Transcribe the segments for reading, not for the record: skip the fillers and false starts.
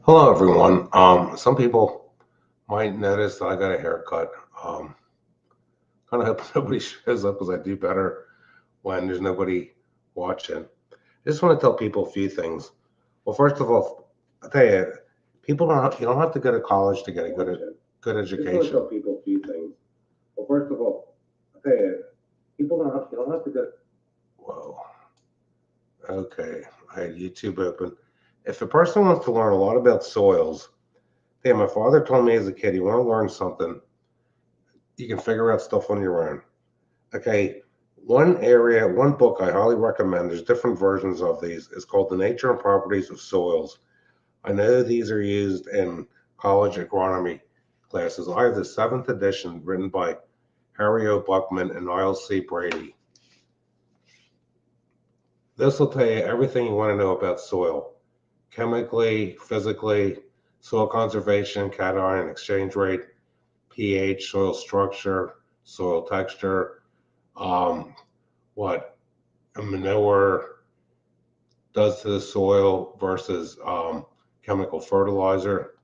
Hello, everyone. Some people might notice that I got a haircut. Um, kind of hope nobody shows up because I do better when there's nobody watching. I just want to tell people a few things. Well, first of all, I tell you, you don't have to go to college to get a good Just want to tell education. people a few things. Well, first of all, I tell you, you don't have to go. Whoa. Okay, I had YouTube open. If a person wants to learn a lot about soils, hey, my father told me as a kid, you want to learn something, you can figure out stuff on your own. Okay, one book I highly recommend, there's different versions of these, is called The Nature and Properties of Soils. I know these are used in college agronomy classes. I have the seventh edition written by Harry O. Buckman and Niles C. Brady. This will tell you everything you want to know about soil, chemically, physically, soil conservation, cation exchange rate, pH, soil structure, soil texture, um, what a manure does to the soil versus chemical fertilizer.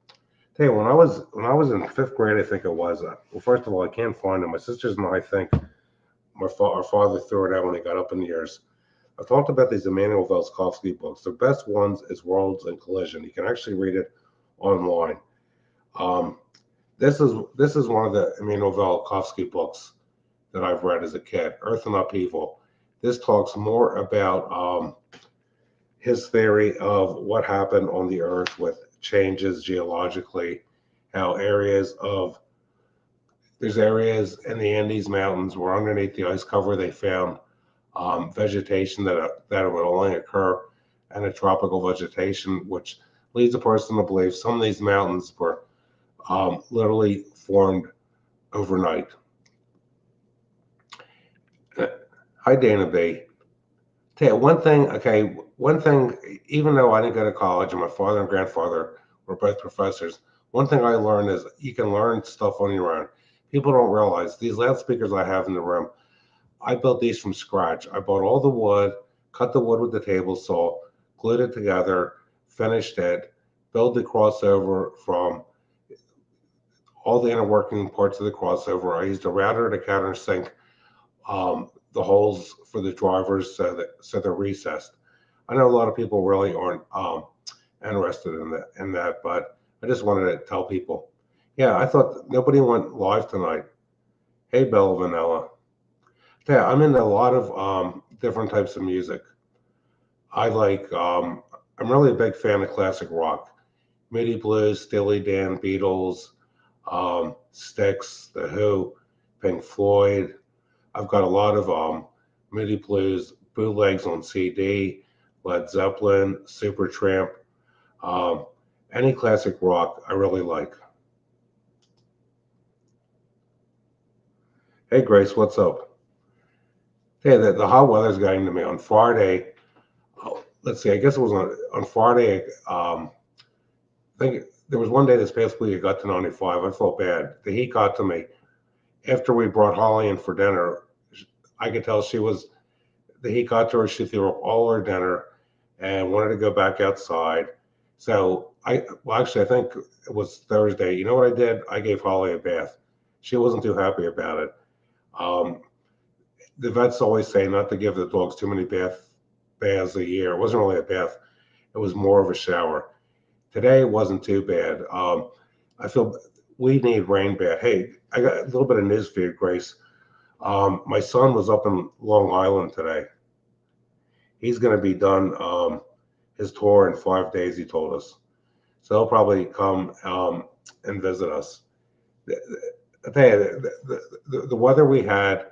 Tell you, when I was in fifth grade, I think it was. Well, first of all, I can't find them. My sisters and I think our father threw it out when he got up in the years. I've talked about these Emmanuel Velskovsky books. The best ones is Worlds and Collision. You can actually read it online. Um, this is one of the Emmanuel Velskovsky books that I've read as a kid. Earth and Upheaval. This talks more about his theory of what happened on the Earth with changes geologically, how there's areas in the Andes Mountains where underneath the ice cover they found vegetation that would only occur in a tropical vegetation, which leads a person to believe some of these mountains were literally formed overnight. Hi, Dana B. Tell you one thing, even though I didn't go to college and my father and grandfather were both professors, one thing I learned is you can learn stuff on your own. People don't realize these loudspeakers I have in the room, I built these from scratch. I bought all the wood, cut the wood with the table saw, glued it together, finished it, built the crossover from all the inner working parts of the crossover. I used a router to countersink the holes for the drivers so they're recessed. I know a lot of people really aren't interested in that, but I just wanted to tell people. Yeah, I thought nobody went live tonight. Hey, Bella Vanilla. Yeah, I'm into a lot of different types of music. I like. I'm really a big fan of classic rock, Moody Blues, Steely Dan, Beatles, Styx, The Who, Pink Floyd. I've got a lot of Moody Blues bootlegs on CD, Led Zeppelin, Supertramp, um, any classic rock I really like. Hey Grace, what's up? Hey, the hot weather's getting to me on Friday. Oh, let's see, I guess it was on Friday. I think there was one day this past week it got to 95. I felt bad. The heat got to me. After we brought Holly in for dinner, I could tell the heat got to her. She threw up all her dinner and wanted to go back outside. Well, actually, I think it was Thursday. You know what I did? I gave Holly a bath. She wasn't too happy about it. Um, the vets always say not to give the dogs too many baths a year. It wasn't really a bath; it was more of a shower. Today wasn't too bad. I feel we need rain bad. Hey, I got a little bit of news for you, Grace. My son was up in Long Island today. He's going to be done his tour in 5 days. He told us, so he'll probably come and visit us. I tell you, the weather we had.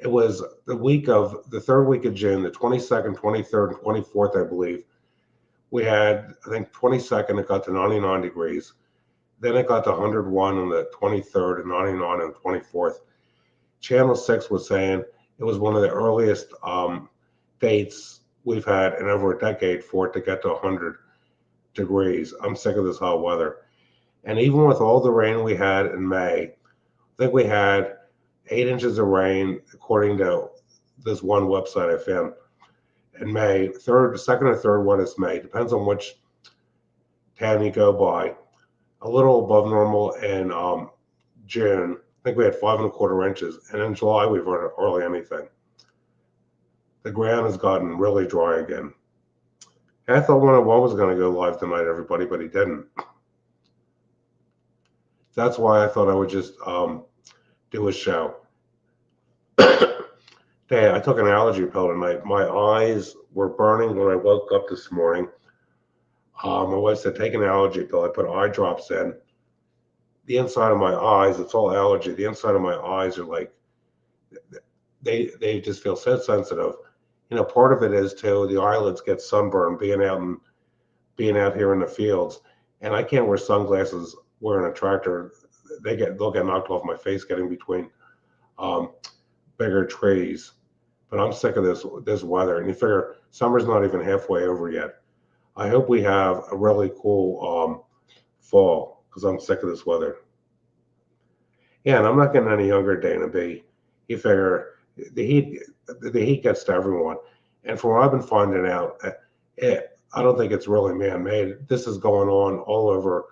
It was the third week of June, the 22nd, 23rd, and 24th, I believe. We had, I think, 22nd, it got to 99 degrees. Then it got to 101 on the 23rd and 99 on the 24th. Channel 6 was saying it was one of the earliest dates we've had in over a decade for it to get to 100 degrees. I'm sick of this hot weather. And even with all the rain we had in May, I think we had 8 inches of rain, according to this one website I found in May. Second or third one is May. Tanny go by, a little above normal in June. I think we had 5¼ inches, and in July we've hardly anything. The ground has gotten really dry again. I thought 101 was going to go live tonight, everybody, but he didn't. That's why I thought I would just do a show. Hey, I took an allergy pill tonight. My eyes were burning when I woke up this morning. My wife said, take an allergy pill. I put eye drops in. The inside of my eyes, it's all allergy. The inside of my eyes are like, they just feel so sensitive. Part of it is too, the eyelids get sunburned being out here in the fields. And I can't wear sunglasses wearing a tractor. They'll get knocked off my face getting between bigger trees. But I'm sick of this weather. And you figure summer's not even halfway over yet. I hope we have a really cool fall because I'm sick of this weather. Yeah, and I'm not getting any younger, Dana B. You figure the heat gets to everyone. And from what I've been finding out, I don't think it's really man-made. This is going on all over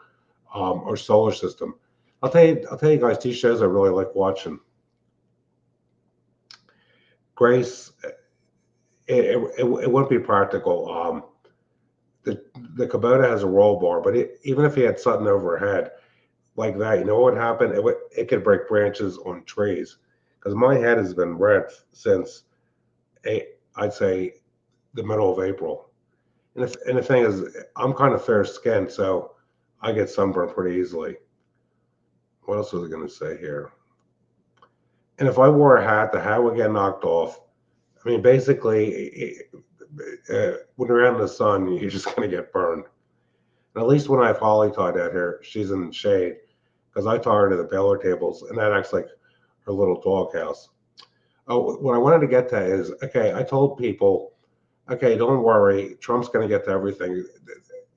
our solar system. I'll tell you guys, two shows I really like watching. Grace, it wouldn't be practical. The Kubota has a roll bar, but even if he had something over her head like that, you know what would happen? It could break branches on trees. Because my head has been red since I'd say the middle of April. And the thing is, I'm kind of fair skinned, so I get sunburned pretty easily. What else was I going to say here? And if I wore a hat, the hat would get knocked off. I mean, basically, when you're out in the sun, you're just going to get burned. And at least when I have Holly tied out here, she's in the shade because I tie her to the baler tables, and that acts like her little doghouse. Oh, what I wanted to get to is, okay, I told people, okay, don't worry, Trump's going to get to everything.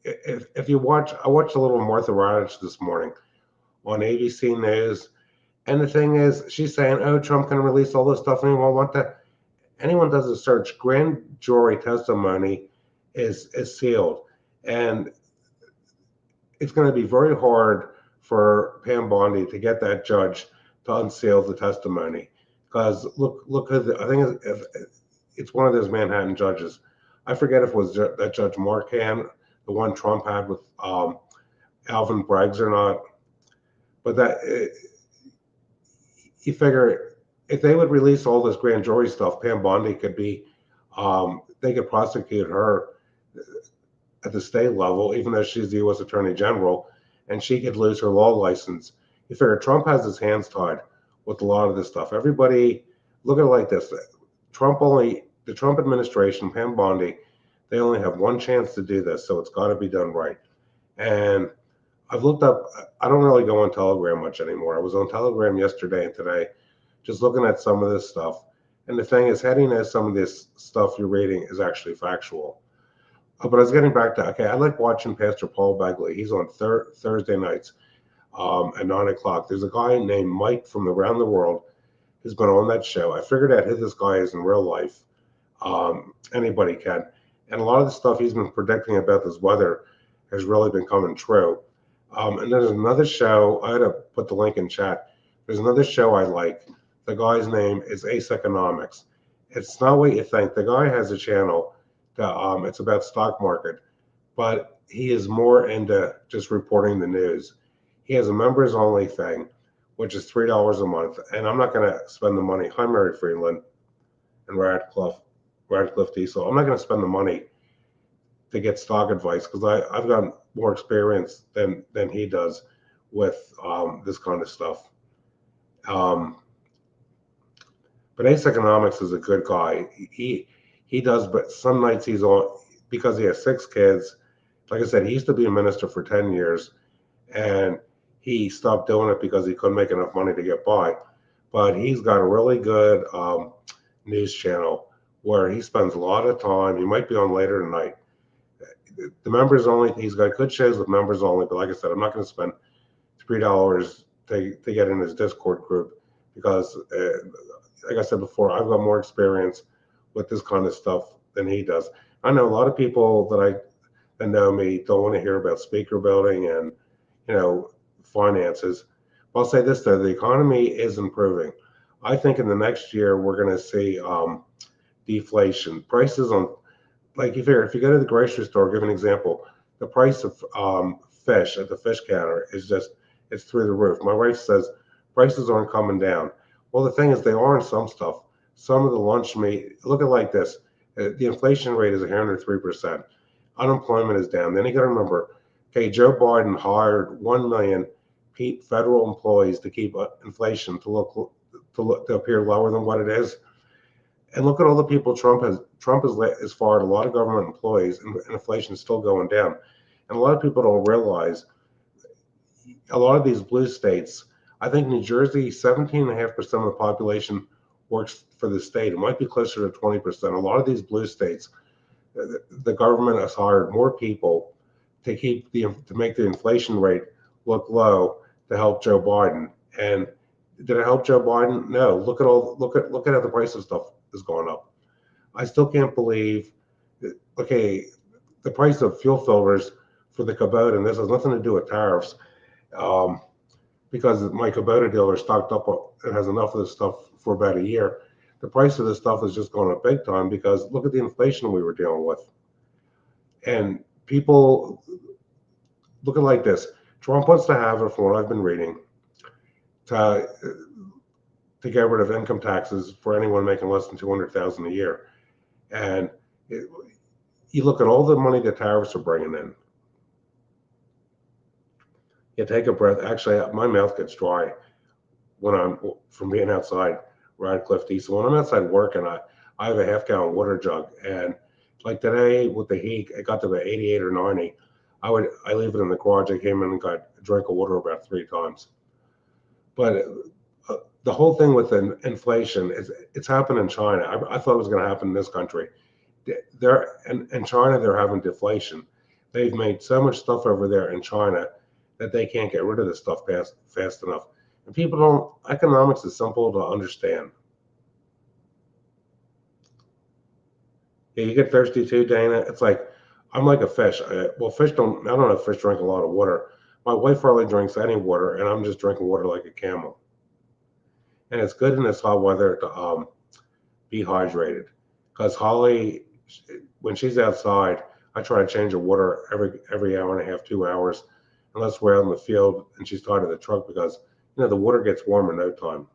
If you watch, I watched a little Martha Radich this morning on ABC News. And the thing is, she's saying, oh, Trump can release all this stuff. Anyone want that? Anyone does a search, grand jury testimony is sealed. And it's going to be very hard for Pam Bondi to get that judge to unseal the testimony. Because look, I think it's one of those Manhattan judges. I forget if it was that Judge Marcan, the one Trump had with Alvin Braggs or not. But you figure if they would release all this grand jury stuff, Pam Bondi could be, they could prosecute her at the state level, even though she's the U.S. Attorney General, and she could lose her law license. You figure Trump has his hands tied with a lot of this stuff. Everybody, look at it like this. The Trump administration, Pam Bondi, they only have one chance to do this, so it's got to be done right. And I've looked up, I don't really go on Telegram much anymore. I was on Telegram yesterday and today, just looking at some of this stuff. And the thing is, how do you know some of this stuff you're reading is actually factual? But I was getting back to, okay, I like watching Pastor Paul Begley. He's on Thursday nights at 9 o'clock. There's a guy named Mike from around the world who's been on that show. I figured out who this guy is in real life. Anybody can. And a lot of the stuff he's been predicting about this weather has really been coming true. And there's another show, I had to put the link in chat. There's another show I like. The guy's name is Ace Economics. It's not what you think. The guy has a channel that it's about stock market, but he is more into just reporting the news. He has a members only thing, which is $3 a month. And I'm not going to spend the money. Hi, Mary Freeland and Radcliffe Diesel. I'm not going to spend the money to get stock advice because I've got more experience than he does with this kind of stuff. But Ace Economics is a good guy. He does, but some nights he's on because he has 6 kids. Like I said, he used to be a minister for 10 years, and he stopped doing it because he couldn't make enough money to get by. But he's got a really good news channel where he spends a lot of time. He might be on later tonight. The members only, he's got good shows with members only, but like I said, I'm not going to spend $3 to get in his Discord group because, like I said before, I've got more experience with this kind of stuff than he does. I know a lot of people that know me don't want to hear about speaker building and, you know, finances. I'll say this though, the economy is improving. I think in the next year we're going to see deflation. Prices on, like you figure, if you go to the grocery store, give an example, the price of fish at the fish counter is just, it's through the roof. My wife says prices aren't coming down. Well, the thing is, they are in some stuff. Some of the lunch meat, look at it like this, the inflation rate is 103%. Unemployment is down. Then you got to remember, okay, Joe Biden hired 1 million federal employees to keep inflation to appear lower than what it is. And look at all the people Trump has fired a lot of government employees, and inflation is still going down. And a lot of people don't realize a lot of these blue states. I think New Jersey, 17.5% of the population works for the state. It might be closer to 20%. A lot of these blue states, the government has hired more people to make the inflation rate look low to help Joe Biden. And did it help Joe Biden? No. Look at how the price of stuff is going up. I still can't believe that, okay, the price of fuel filters for the Kubota, and this has nothing to do with tariffs, because my Kubota dealer stocked up and has enough of this stuff for about a year. The price of this stuff is just going up big time because look at the inflation we were dealing with. And people look at it like this. Trump wants to have it, from what I've been reading, to get rid of income taxes for anyone making less than $200,000 a year. And you look at all the money the tariffs are bringing in. You take a breath. Actually, my mouth gets dry when I'm from being outside Radcliffe D. So when I'm outside working, I have a half-gallon water jug, and like today with the heat, it got to about 88 or 90. I leave it in the garage. I came in and got a drink of water about 3 times. But the whole thing with the inflation it's happened in China. I thought it was going to happen in this country. In China, they're having deflation. They've made so much stuff over there in China that they can't get rid of this stuff fast enough. And people don't, economics is simple to understand. Yeah, you get thirsty too, Dana. It's like, I'm like a fish. I don't know if fish drink a lot of water. My wife hardly drinks any water, and I'm just drinking water like a camel. And it's good in this hot weather to be hydrated. Because Holly, when she's outside, I try to change her water every hour and a half, 2 hours, unless we're out in the field and she's tied to the truck, because the water gets warm in no time.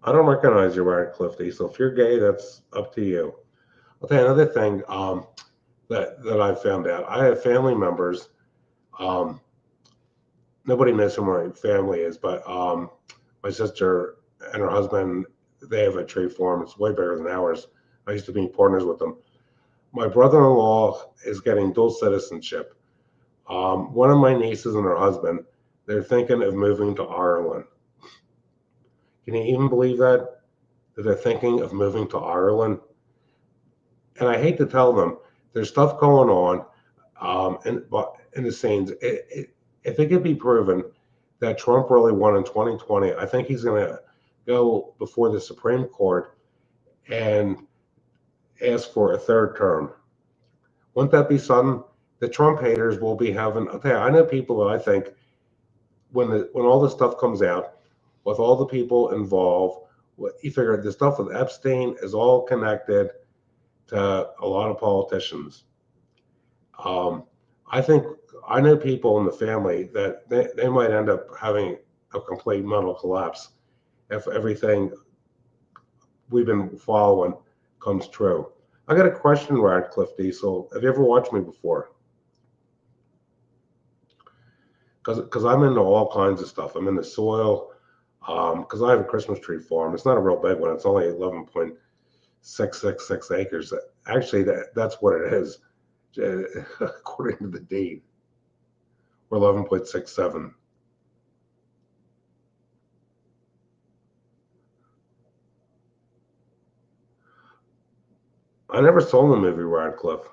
I don't recognize you, Radcliffe D. So if you're gay, that's up to you. I'll tell you another thing that I found out. I have family members. Nobody knows who my family is, but my sister and her husband, they have a tree farm. It's way bigger than ours. I used to be partners with them. My brother-in-law is getting dual citizenship. One of my nieces and her husband, they're thinking of moving to Ireland. Can you even believe that they're thinking of moving to Ireland? And I hate to tell them, there's stuff going on in the scenes. If it could be proven that Trump really won in 2020, I think he's going to go before the Supreme Court and ask for a 3rd term. Wouldn't that be something? The Trump haters will be having. Okay, I know people that I think when all this stuff comes out, with all the people involved, you figure the stuff with Epstein is all connected to a lot of politicians. I think I know people in the family that they might end up having a complete mental collapse if everything we've been following comes true. I got a question, Radcliffe Diesel. Have you ever watched me before? Because I'm into all kinds of stuff. I'm into soil. Because I have a Christmas tree farm. It's not a real big one. It's only 11.666 acres. Actually, that's what it is, according to the deed. Or 11.67. I never saw the movie Radcliffe.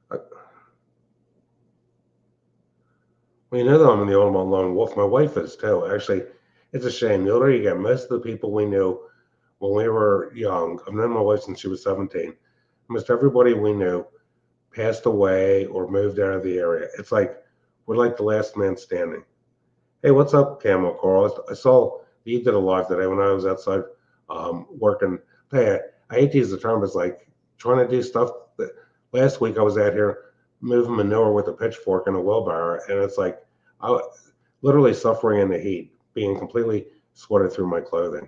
Well, you know that I'm in the old lone wolf. My wife is too. Actually, it's a shame. The older you get, most of the people we knew when we were young. I've known my wife since she was 17. Almost everybody we knew passed away or moved out of the area. It's like we're like the last man standing. Hey, what's up, Camo Carl? I saw you did a live today when I was outside working. Hey, I hate to use the term, it's like trying to do stuff. Last week I was out here moving manure with a pitchfork and a wheelbarrow, and it's like I literally suffering in the heat, being completely sweated through my clothing.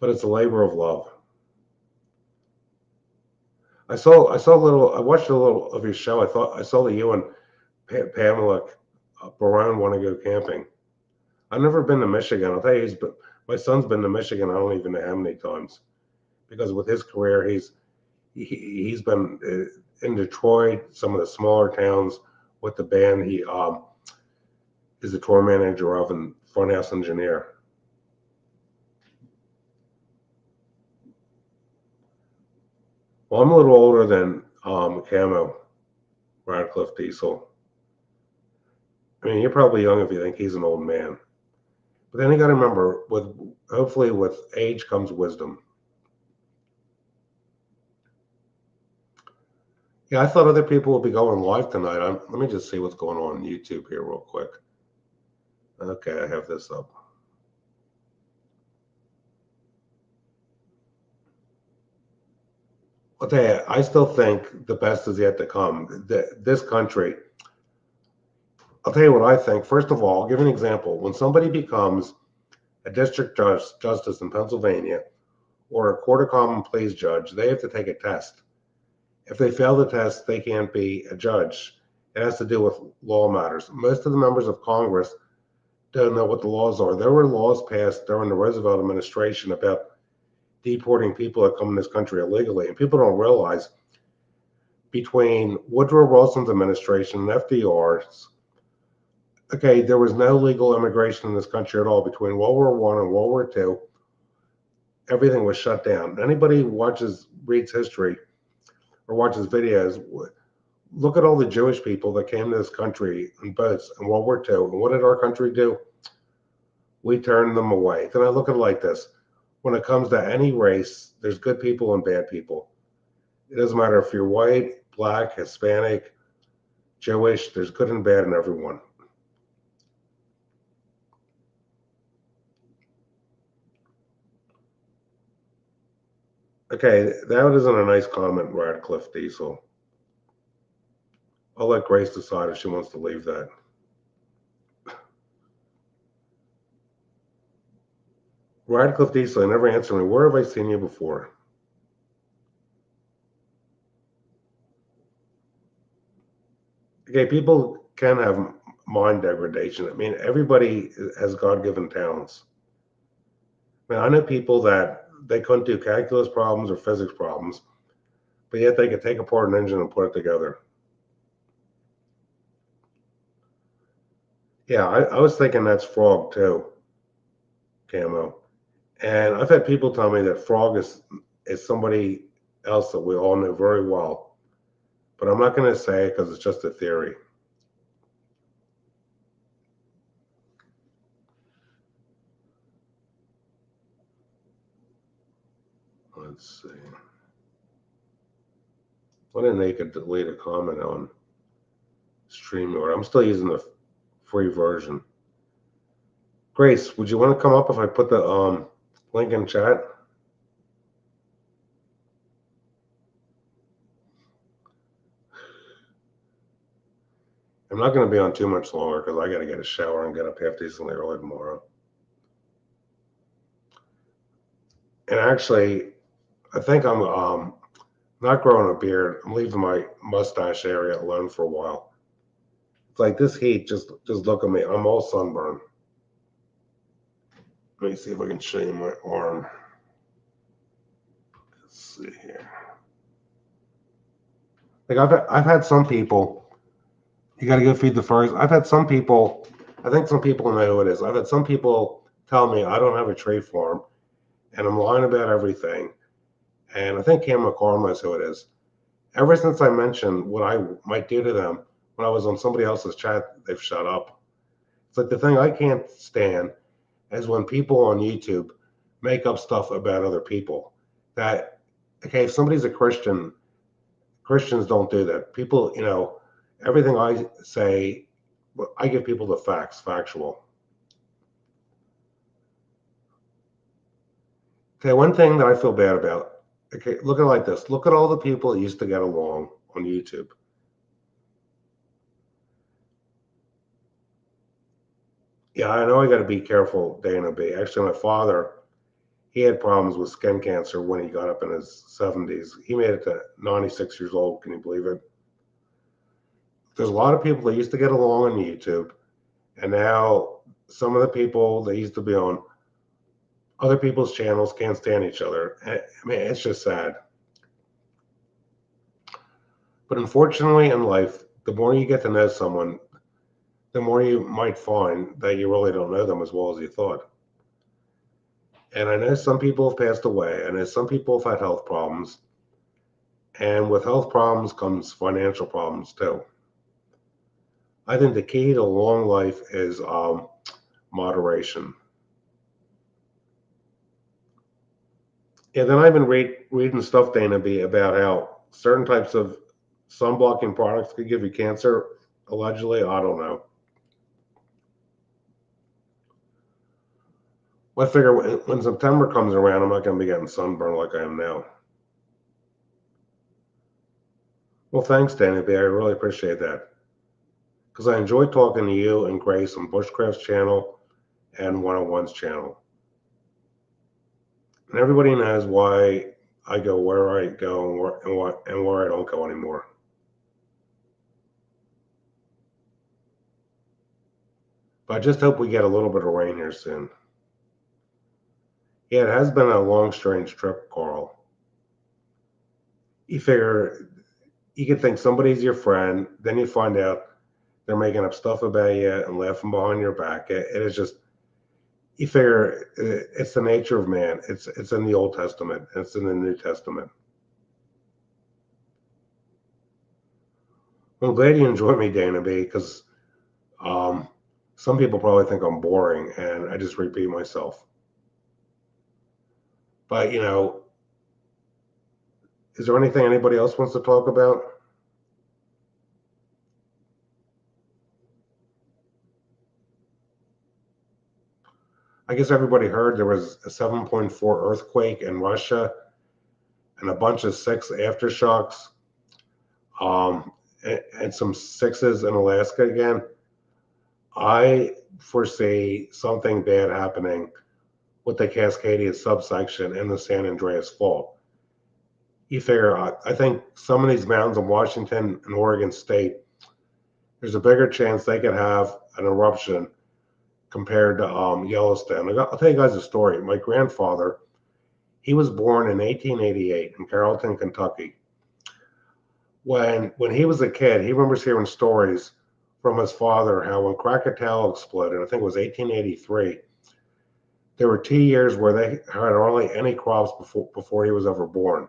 But it's a labor of love. I watched a little of your show. I saw that you and Pamela Barone want to go camping. I've never been to Michigan. I'll tell you, but my son's been to Michigan. I don't even know how many times, because with his career, he's been in Detroit, some of the smaller towns with the band. He is the tour manager of and front house engineer. Well, I'm a little older than Camo Radcliffe Diesel. I mean, you're probably young if you think he's an old man. But then you got to remember, hopefully with age comes wisdom. Yeah, I thought other people would be going live tonight. Let me just see what's going on YouTube here real quick. Okay, I have this up. I'll tell you, I still think the best is yet to come. This country, I'll tell you what I think. First of all, I'll give an example. When somebody becomes a district justice in Pennsylvania or a court of common pleas judge, they have to take a test. If they fail the test, they can't be a judge. It has to do with law matters. Most of the members of Congress don't know what the laws are. There were laws passed during the Roosevelt administration about deporting people that come in this country illegally. And people don't realize between Woodrow Wilson's administration and FDR's, okay, there was no legal immigration in this country at all. Between World War I and World War II, everything was shut down. Anybody who reads history or watches videos, look at all the Jewish people that came to this country on boats in World War II. And what did our country do? We turned them away. Then I look at it like this. When it comes to any race, there's good people and bad people. It doesn't matter if you're white, black, Hispanic, Jewish, there's good and bad in everyone. Okay, that isn't a nice comment, Radcliffe Diesel. I'll let Grace decide if she wants to leave that. Radcliffe Diesel, never answer me. Where have I seen you before? Okay, people can have mind degradation. I mean, everybody has God-given talents. I mean, I know people that they couldn't do calculus problems or physics problems, but yet they could take apart an engine and put it together. Yeah, I was thinking that's Frog too, Camo. And I've had people tell me that Frog is somebody else that we all know very well. But I'm not going to say it because it's just a theory. Let's see. I didn't know you could delete a comment on StreamYard. I'm still using the free version. Grace, would you want to come up if I put the link in chat? I'm not going to be on too much longer because I got to get a shower and get up half decently early tomorrow. And actually, I think I'm not growing a beard. I'm leaving my mustache area alone for a while. It's like this heat, just look at me. I'm all sunburned. Let me see if I can show you my arm. Let's see here. Like I've had some people. You got to go feed the furs. I've had some people. I think some people know who it is. I've had some people tell me I don't have a tree farm, and I'm lying about everything. And I think Cam McCall knows who it is. Ever since I mentioned what I might do to them when I was on somebody else's chat, they've shut up. It's like the thing I can't stand is when people on YouTube make up stuff about other people. That, okay, if somebody's a Christian, Christians don't do that. People, everything I say, I give people the facts, factual. Okay, one thing that I feel bad about. Okay, look at it like this. Look at all the people that used to get along on YouTube. Yeah, I know I got to be careful, Dana B. Actually, my father, he had problems with skin cancer when he got up in his 70s. He made it to 96 years old. Can you believe it? There's a lot of people that used to get along on YouTube, and now some of the people that used to be on other people's channels can't stand each other. I mean, it's just sad. But unfortunately, in life, the more you get to know someone, the more you might find that you really don't know them as well as you thought. And I know some people have passed away, and some people have had health problems. And with health problems comes financial problems too. I think the key to long life is moderation. Yeah, then I've been reading stuff, Dana B, about how certain types of sun-blocking products could give you cancer. Allegedly, I don't know. I figure when September comes around, I'm not going to be getting sunburned like I am now. Well, thanks, Dana B. I really appreciate that. Because I enjoy talking to you and Grace on Bushcraft's channel and 101's channel. And everybody knows why I go where I go and where I don't go anymore. But I just hope we get a little bit of rain here soon. Yeah, it has been a long, strange trip, Carl. You figure you could think somebody's your friend, then you find out they're making up stuff about you and laughing behind your back. It is just, you figure it's the nature of man. It's in the Old Testament. It's in the New Testament. I'm glad you enjoyed me, Dana B, because some people probably think I'm boring and I just repeat myself. But, is there anything anybody else wants to talk about? I guess everybody heard there was a 7.4 earthquake in Russia and a bunch of 6 aftershocks, and some 6s in Alaska again. I foresee something bad happening with the Cascadia subsection in the San Andreas Fault. You figure, I think some of these mountains in Washington and Oregon State, there's a bigger chance they could have an eruption compared to Yellowstone. I'll tell you guys a story. My grandfather, he was born in 1888 in Carrollton, Kentucky. When he was a kid, he remembers hearing stories from his father how when Krakatoa exploded, I think it was 1883, there were 2 years where they had hardly any crops before he was ever born,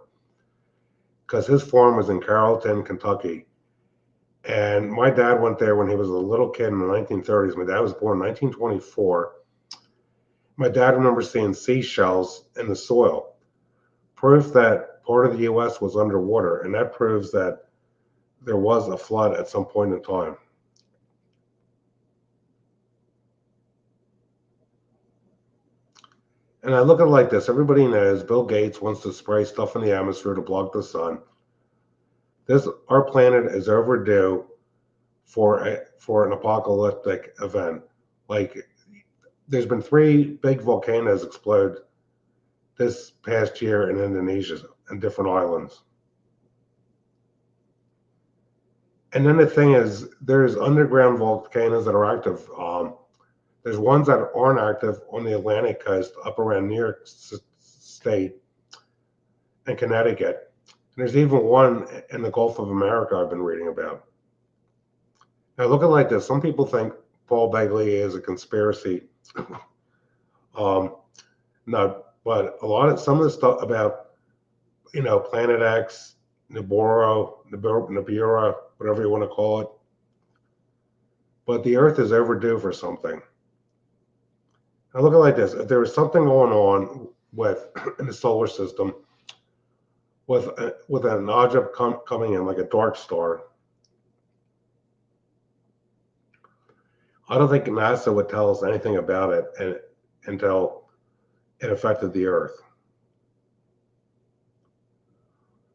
because his farm was in Carrollton, Kentucky. And my dad went there when he was a little kid in the 1930s. My dad was born in 1924. My dad remembers seeing seashells in the soil, proof that part of the U.S. was underwater, and that proves that there was a flood at some point in time. And I look at it like this. Everybody knows Bill Gates wants to spray stuff in the atmosphere to block the sun. Our planet is overdue for an apocalyptic event. Like, there's been 3 big volcanoes explode this past year in Indonesia and different islands. And then the thing is, there's underground volcanoes that are active. There's ones that aren't active on the Atlantic coast up around New York State and Connecticut. And there's even one in the Gulf of America I've been reading about. Now look at it like this. Some people think Paul Begley is a conspiracy. No, but some of the stuff about, Planet X, Nibiru, whatever you want to call it. But the Earth is overdue for something. Now look at it like this. If there was something going on with in the solar system with an object coming in like a dark star. I don't think NASA would tell us anything about it until it affected the Earth.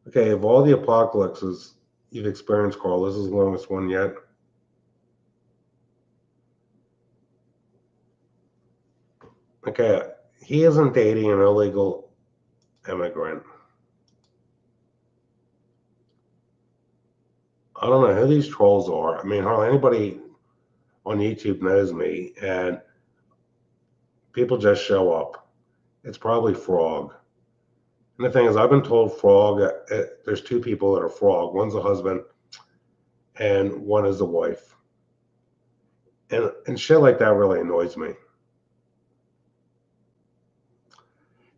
Okay, of all the apocalypses you've experienced, Carl, this is the longest one yet. Okay, he isn't dating an illegal immigrant. I don't know who these trolls are. I mean, hardly anybody on YouTube knows me, and people just show up. It's probably Frog. And the thing is, I've been told Frog, there's two people that are Frog. One's a husband, and one is a wife. And shit like that really annoys me.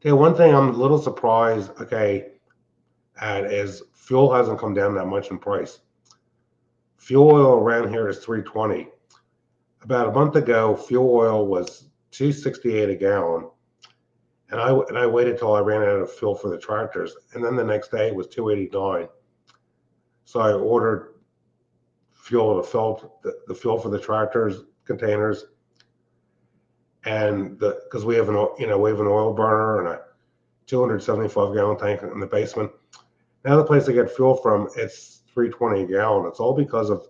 Okay, one thing I'm a little surprised, okay, at is fuel hasn't come down that much in price. Fuel oil around here is $3.20. About a month ago, fuel oil was $2.68 a gallon, and I waited till I ran out of fuel for the tractors, and then the next day it was $2.89. So I ordered fuel to fill the fuel for the tractors containers, and because we have an oil burner and a 275 gallon tank in the basement. Now the place I get fuel from, it's $3.20 a gallon. It's all because of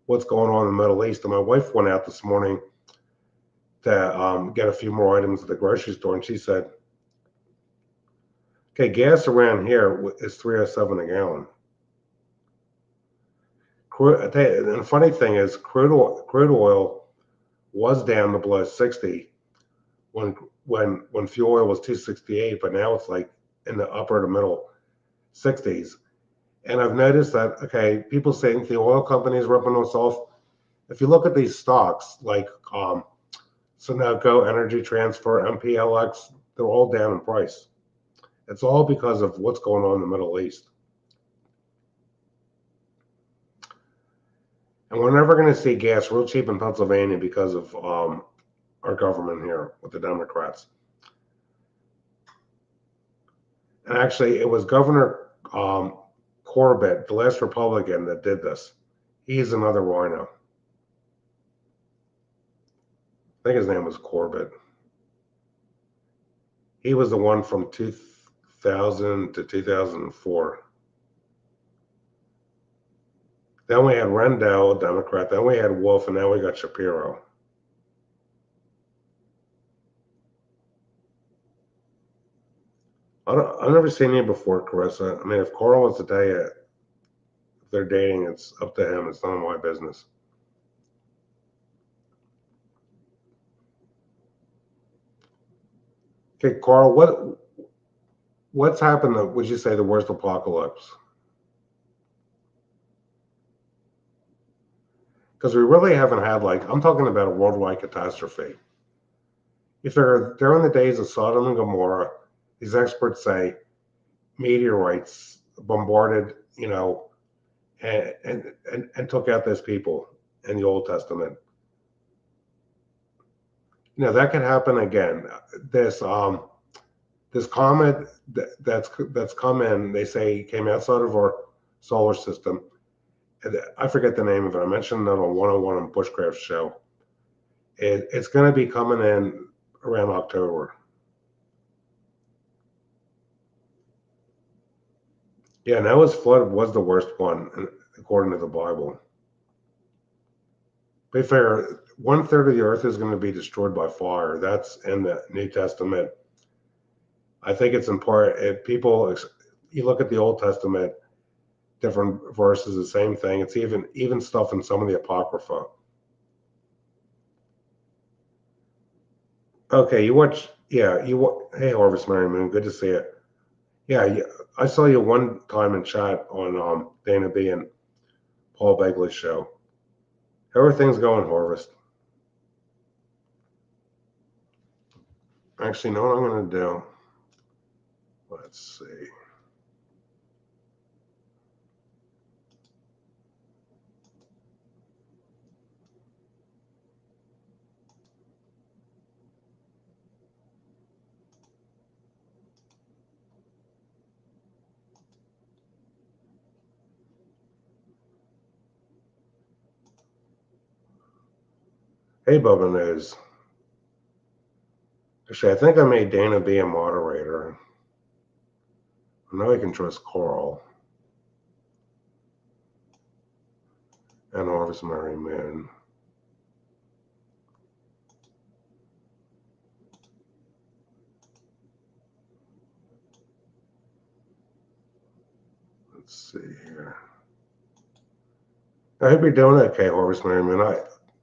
what's going on in the Middle East. And my wife went out this morning to get a few more items at the grocery store, and she said, "Okay, gas around here is $3.07 a gallon." And the funny thing is, crude oil was down to below 60 when fuel oil was 268, but now it's like in the upper to middle 60s. And I've noticed that, okay, people think the oil companies ripping us off. If you look at these stocks like Sunoco, Energy Transfer, MPLX, they're all down in price. It's all because of what's going on in the Middle East. And we're never going to see gas real cheap in Pennsylvania because of our government here with the Democrats. And actually, it was Governor Corbett, the last Republican, that did this. He's another rhino. I think his name was Corbett. He was the one from 2000 to 2004. Then we had Rendell, a Democrat. Then we had Wolf, and now we got Shapiro. I've never seen you before, Carissa. I mean, if Carl wants to tell you if they're dating, it's up to him. It's none of my business. Okay, Carl, what's happened that would you say the worst apocalypse? Because we really haven't had, like, I'm talking about a worldwide catastrophe. If during the days of Sodom and Gomorrah, these experts say meteorites bombarded, and took out those people in the Old Testament. That could happen again. This comet that's come in, they say came outside of our solar system. I forget the name of it. I mentioned it on 101 on Bushcraft's show. It's going to be coming in around October. Yeah, Noah's flood was the worst one, according to the Bible. Be fair, 1/3 of the earth is going to be destroyed by fire. That's in the New Testament. I think it's in part, if you look at the Old Testament, different verses, the same thing. It's even stuff in some of the Apocrypha. Okay, hey, Harvest Mary Moon, good to see you. Yeah, I saw you one time in chat on Dana B and Paul Begley's show. How are things going, Harvest? Actually, know what I'm going to do? Let's see. Hey, Bubba News. Actually, I think I made Dana be a moderator. I know I can trust Coral and Harvest Mary Moon. Let's see here. I hope you're doing okay, Harvest Mary Moon.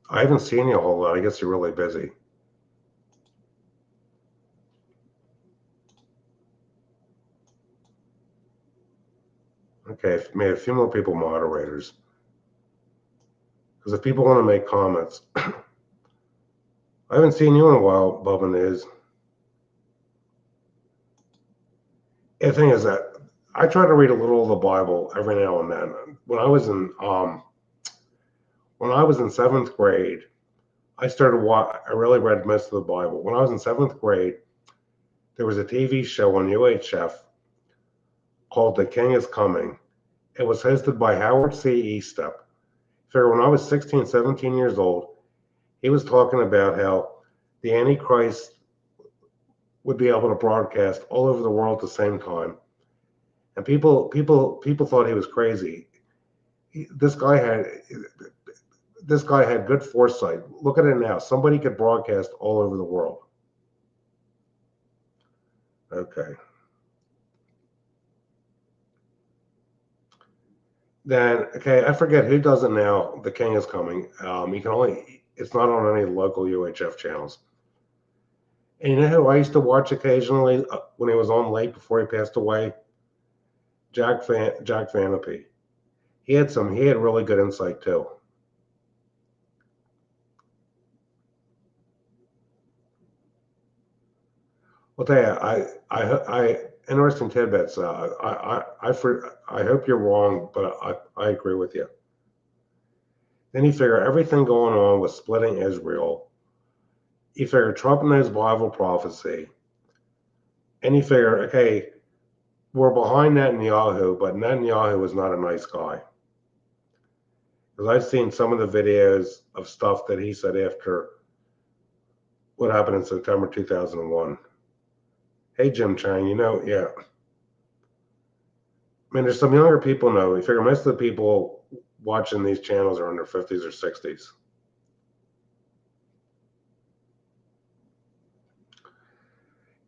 I haven't seen you a whole lot. I guess you're really busy. Okay, made a few more people moderators. Because if people want to make comments, I haven't seen you in a while, Bubba News. The thing is that I try to read a little of the Bible every now and then. When I was in seventh grade, I really read most of the Bible. When I was in seventh grade, there was a TV show on UHF called The King is Coming. It was hosted by Howard C. Eastep. Figure when I was 16, 17 years old, he was talking about how the Antichrist would be able to broadcast all over the world at the same time. And people thought he was crazy. This guy had good foresight. Look at it now. Somebody could broadcast all over the world. Okay. Then, okay, I forget who does it now. The King is Coming. It's not on any local UHF channels. And you know who I used to watch occasionally when he was on late before he passed away? Jack Vanapee. He had really good insight too. Well, tell you, I interesting tidbits. I hope you're wrong, but I agree with you. Then you figure everything going on with splitting Israel. You figure Trump knows Bible prophecy, and you figure, okay, we're behind Netanyahu, but Netanyahu is not a nice guy. Because I've seen some of the videos of stuff that he said after what happened in September 2001. Hey, Jim Chang, yeah. I mean, there's some younger people know. We figure most of the people watching these channels are in their 50s or 60s.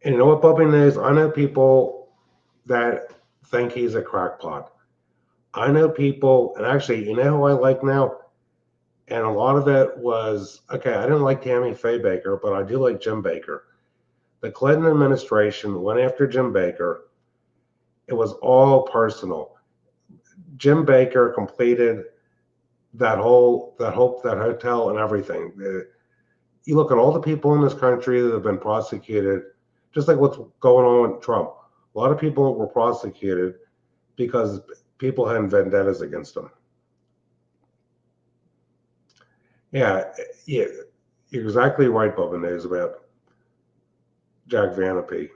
And you know what, Bubby knows? I know people that think he's a crackpot. I know people, and actually, you know who I like now? And a lot of it was, okay, I didn't like Tammy Faye Baker, but I do like Jim Baker. The Clinton administration went after Jim Baker. It was all personal. Jim Baker completed that hotel and everything. You look at all the people in this country that have been prosecuted, just like what's going on with Trump. A lot of people were prosecuted because people had vendettas against them. Yeah, you're exactly right, Bubba News, about Jack Vanapee.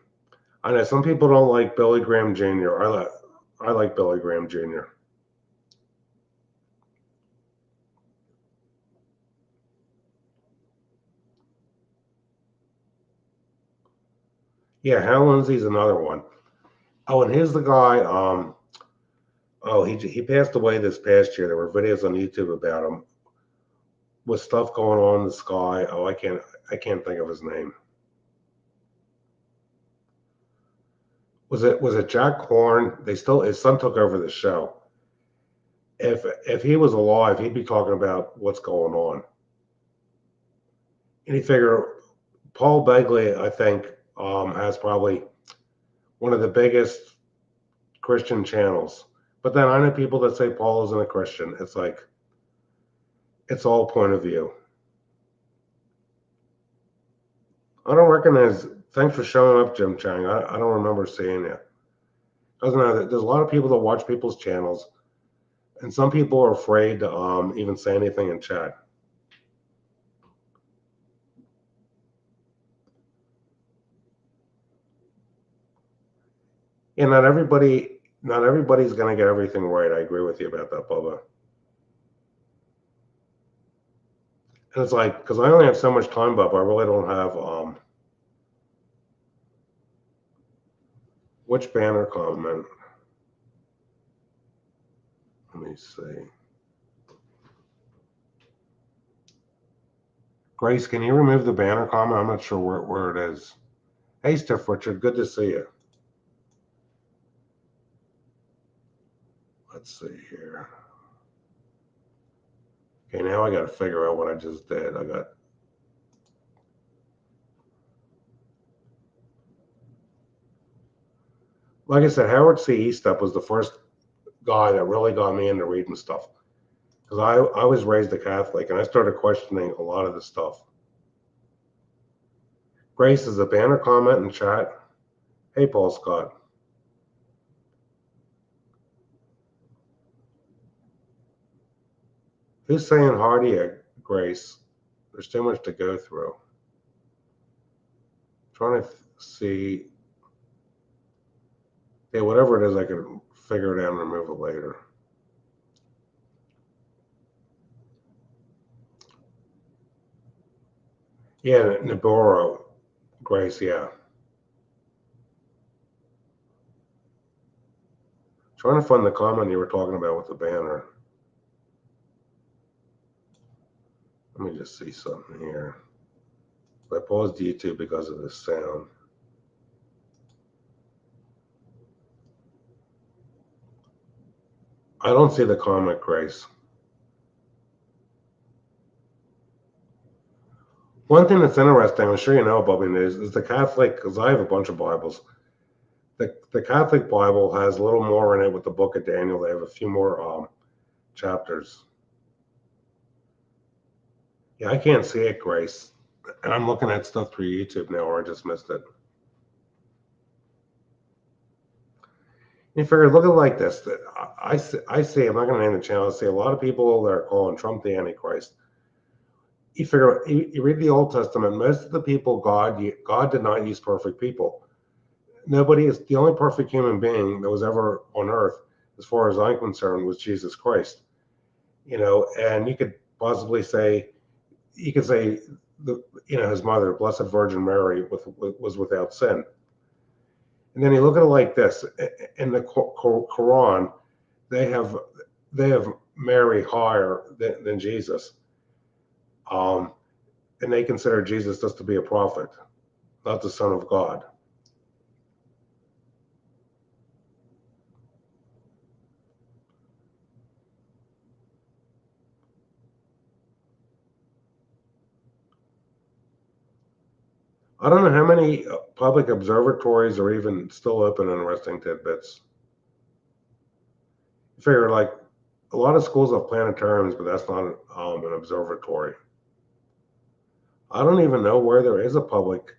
I know some people don't like Billy Graham Jr. I like Billy Graham Jr. Yeah, Hal Lindsey's another one. Oh, and here's the guy. He passed away this past year. There were videos on YouTube about him with stuff going on in the sky. Oh, I can't think of his name. Was it Jack Horn? His son took over the show. If he was alive, he'd be talking about what's going on. And you figure Paul Begley, I think, has probably one of the biggest Christian channels. But then I know people that say Paul isn't a Christian. It's like, it's all point of view. I don't recognize. Thanks for showing up, Jim Chang. I don't remember seeing you. Doesn't matter. There's a lot of people that watch people's channels, and some people are afraid to even say anything in chat. Yeah, not everybody's going to get everything right. I agree with you about that, Bubba. And it's like, because I only have so much time, Bob, I really don't have, which banner comment? Let me see. Grace, can you remove the banner comment? I'm not sure where it is. Hey, Steph Richard, good to see you. Let's see here. Okay, now I got to figure out what I just did. Like I said, Howard C. Eastup was the first guy that really got me into reading stuff. Because I was raised a Catholic and I started questioning a lot of the stuff. Grace, is a banner comment in chat? Hey, Paul Scott. Who's saying hardy, Grace? There's too much to go through. Trying to see. Yeah, whatever it is, I can figure it out and remove it later. Yeah, Naboro, Grace, yeah. Trying to find the comment you were talking about with the banner. Let me just see something here. I paused YouTube because of the sound. I don't see the comment, Grace. One thing that's interesting, I'm sure you know, Bobby News, is the Catholic, because I have a bunch of Bibles. The Catholic Bible has a little more in it with the book of Daniel. They have a few more chapters. Yeah, I can't see it, Grace. And I'm looking at stuff through YouTube now, or I just missed it. You figure, look at it like this. I see, I'm not going to name the channel, I see a lot of people that are calling Trump the Antichrist. You figure, you read the Old Testament, most of the people God did not use perfect people. Nobody is, the only perfect human being that was ever on earth, as far as I'm concerned, was Jesus Christ. And you could possibly say, his mother, Blessed Virgin Mary, was without sin. And then you look at it like this: in the Quran, they have Mary higher than Jesus, and they consider Jesus just to be a prophet, not the Son of God. I don't know how many public observatories are even still open. Interesting tidbits. You figure, like, a lot of schools have planetariums, but that's not an observatory. I don't even know where there is a public.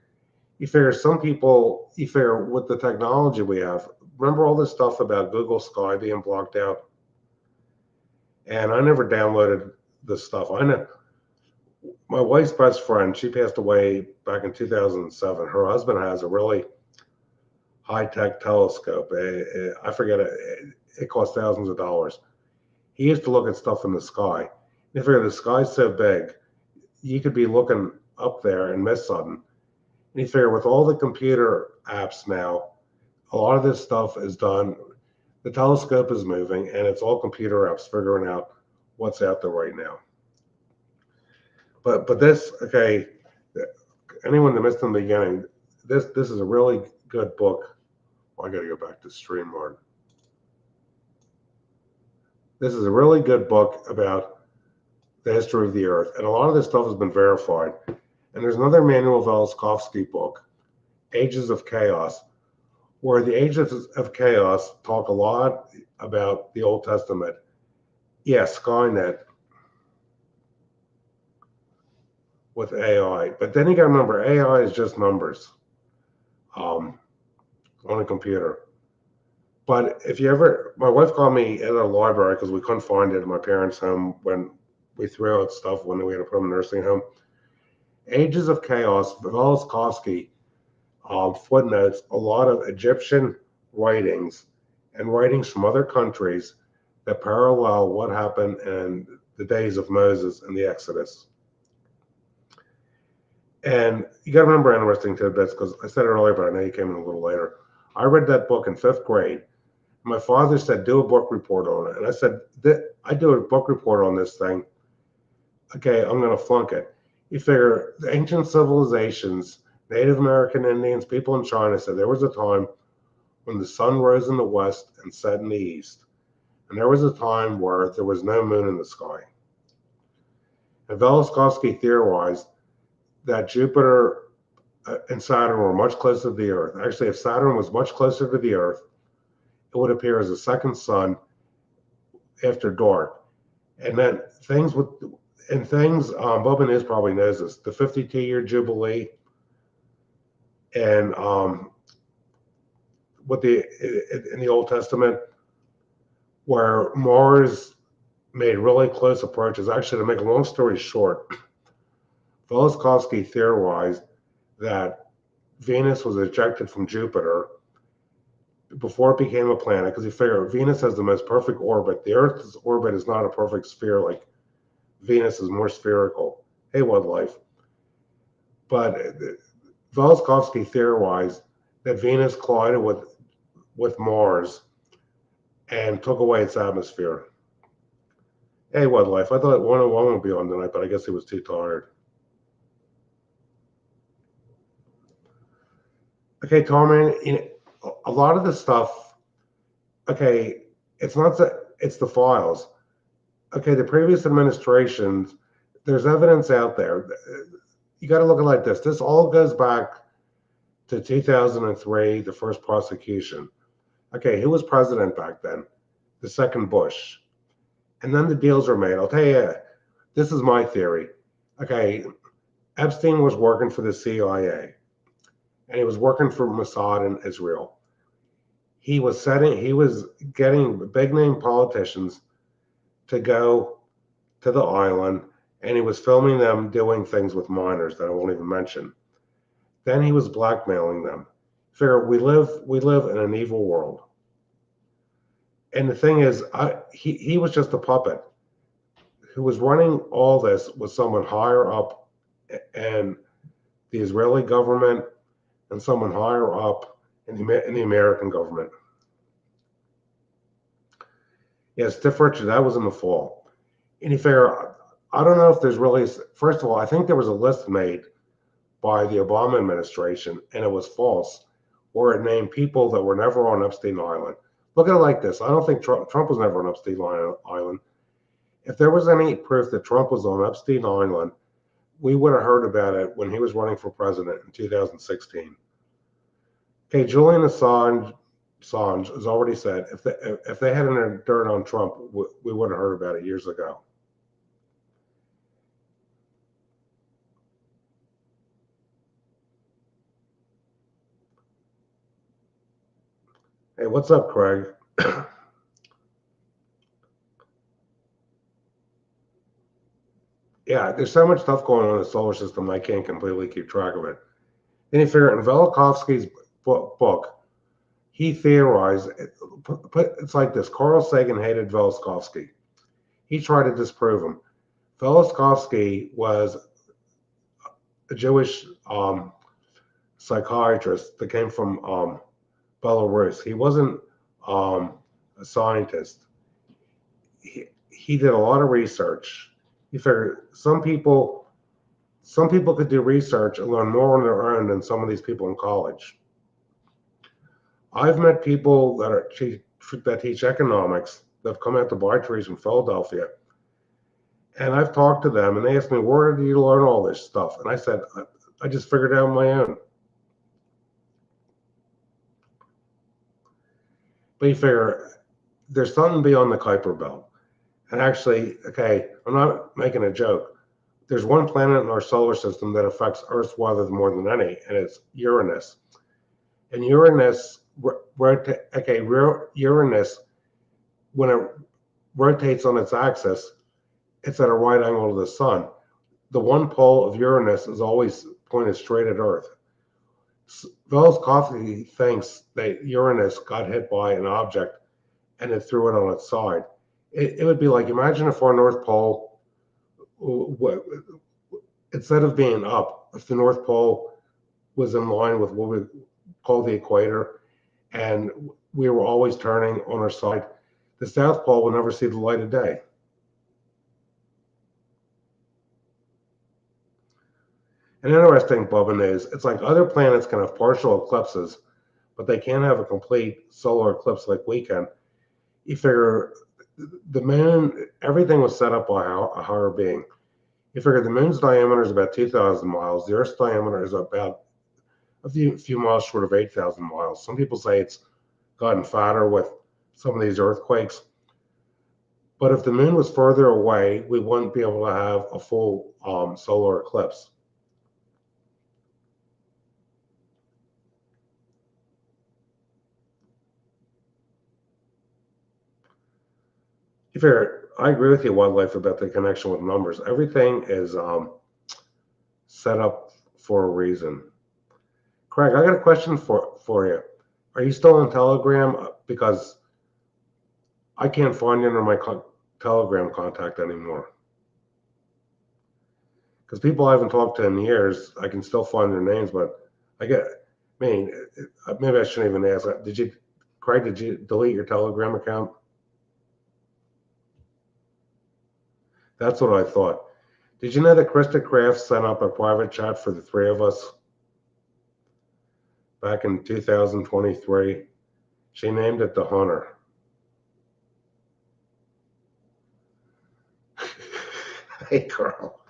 You figure with the technology we have, remember all this stuff about Google Sky being blocked out? And I never downloaded this stuff. I know my wife's best friend, she passed away back in 2007. Her husband has a really high-tech telescope. I forget it. It costs thousands of dollars. He used to look at stuff in the sky. You figure the sky's so big, you could be looking up there and miss something. And you figure with all the computer apps now, a lot of this stuff is done. The telescope is moving, and it's all computer apps figuring out what's out there right now. But this, okay, anyone that missed in the beginning, this is a really good book. I got to go back to StreamYard. This is a really good book about the history of the Earth, and a lot of this stuff has been verified. And there's another Manuel Velikovsky book, Ages of Chaos, where the Ages of Chaos talk a lot about the Old Testament. Yeah, Skynet with AI. But then you got to remember, AI is just numbers on a computer. But if you ever, my wife called me at a library because we couldn't find it at my parents' home when we threw out stuff when we had to put them in a nursing home. Ages of Chaos, Velikovsky footnotes a lot of Egyptian writings and writings from other countries that parallel what happened in the days of Moses and the Exodus. And you got to remember interesting tidbits because I said it earlier, but I know you came in a little later. I read that book in fifth grade. My father said, do a book report on it. And I said, I do a book report on this thing. Okay, I'm going to flunk it. You figure the ancient civilizations, Native American Indians, people in China said there was a time when the sun rose in the west and set in the east. And there was a time where there was no moon in the sky. And Velikovsky theorized that Jupiter and Saturn were much closer to the Earth. Actually, if Saturn was much closer to the Earth, it would appear as a second sun after dark. And then Bubba News probably knows this, the 52-year Jubilee and in the Old Testament, where Mars made really close approaches. Actually, to make a long story short, Velikovsky theorized that Venus was ejected from Jupiter before it became a planet, because you figure Venus has the most perfect orbit. The Earth's orbit is not a perfect sphere like Venus is more spherical. Hey, what life? But Velikovsky theorized that Venus collided with Mars and took away its atmosphere. Hey, what life? I thought 101 would be on tonight, but I guess he was too tired. Okay, Carmen, a lot of the stuff, okay, it's not that, it's the files. Okay, the previous administrations, there's evidence out there. You got to look at it like this. This all goes back to 2003, the first prosecution. Okay, who was president back then? The second Bush. And then the deals were made. I'll tell you, this is my theory. Okay, Epstein was working for the CIA, and he was working for Mossad in Israel. He was getting big name politicians to go to the island, and he was filming them doing things with minors that I won't even mention. Then he was blackmailing them. Figure we live in an evil world. And the thing is, he was just a puppet. Who was running all this was someone higher up, and the Israeli government, and someone higher up in the American government. Yes, Stiff Richard, that was in the fall. And you figure, I don't know if there's really, first of all, I think there was a list made by the Obama administration, and it was false, where it named people that were never on Epstein Island. Look at it like this. I don't think Trump was never on Epstein Island. If there was any proof that Trump was on Epstein Island, we would have heard about it when he was running for president in 2016. Okay, Julian Assange has already said if they had any dirt on Trump, we would have heard about it years ago. Hey, what's up, Craig? Yeah, there's so much stuff going on in the solar system, I can't completely keep track of it. Then you figure in Velikovsky's book, he theorized, it's like this. Carl Sagan hated Velikovsky. He tried to disprove him. Velikovsky was a Jewish psychiatrist that came from Belarus. He wasn't a scientist. He did a lot of research. You figure some people could do research and learn more on their own than some of these people in college. I've met people that teach economics that have come out to buy trees from Philadelphia, and I've talked to them, and they asked me, "Where did you learn all this stuff?" And I said, "I just figured it out on my own." But you figure there's something beyond the Kuiper Belt. And actually, okay, I'm not making a joke. There's one planet in our solar system that affects Earth's weather more than any, and it's Uranus. And Uranus, Uranus, when it rotates on its axis, it's at a right angle to the sun. The one pole of Uranus is always pointed straight at Earth. Velikovsky thinks that Uranus got hit by an object and it threw it on its side. It would be like, imagine if our North Pole, instead of being up, if the North Pole was in line with what we call the equator, and we were always turning on our side, the South Pole would never see the light of day. An interesting, Bubba, is it's like other planets can have partial eclipses, but they can't have a complete solar eclipse like we can. You figure the moon, everything was set up by a higher being. You figure the moon's diameter is about 2,000 miles. The Earth's diameter is about a few miles short of 8,000 miles. Some people say it's gotten fatter with some of these earthquakes. But if the moon was further away, we wouldn't be able to have a full solar eclipse. You figure, I agree with you, Wildlife, about the connection with numbers. Everything is set up for a reason. Craig, I got a question for you. Are you still on Telegram? Because I can't find you under my Telegram contact anymore. Because people I haven't talked to in years, I can still find their names, but I mean, maybe I shouldn't even ask. Craig, did you delete your Telegram account? That's what I thought. Did you know that Krista Kraft sent up a private chat for the three of us back in 2023? She named it The Hunter. Hey, Carl.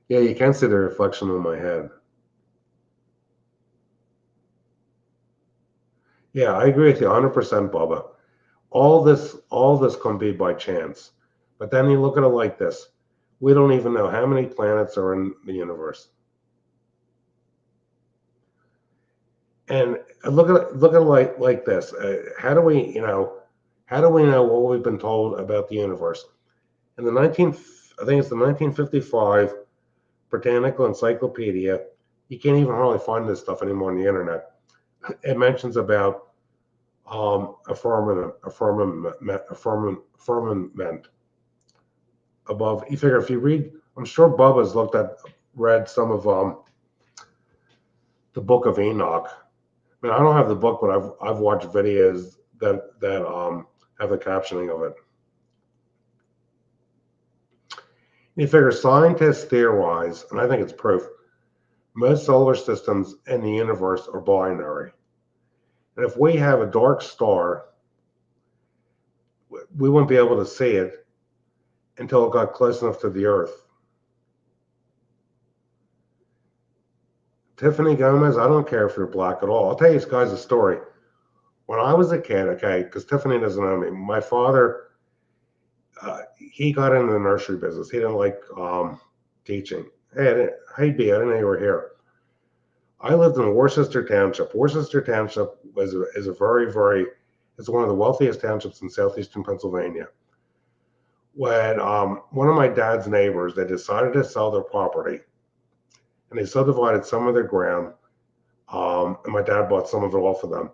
Yeah, you can see the reflection on my head. Yeah, I agree with you 100%, Bubba. All this can be by chance. But then you look at it like this. We don't even know how many planets are in the universe. And look at it like this. How do we know what we've been told about the universe? In the I think it's the 1955 Britannical Encyclopedia. You can't even hardly find this stuff anymore on the internet. It mentions about a firmament above. You figure if you read, I'm sure Bubba's read some of the Book of Enoch. I mean, I don't have the book, but I've watched videos that have the captioning of it. You figure scientists theorize, and I think it's proof, most solar systems in the universe are binary. And if we have a dark star, we wouldn't be able to see it until it got close enough to the Earth. Tiffany Gomez, I don't care if you're black at all. I'll tell you guys a story. When I was a kid, okay, because Tiffany doesn't know me, my father, he got into the nursery business. He didn't like teaching. Hey, I didn't know you were here. I lived in Worcester Township. Worcester Township is one of the wealthiest townships in southeastern Pennsylvania. When one of my dad's neighbors, they decided to sell their property, and they subdivided some of their ground, and my dad bought some of it off of them.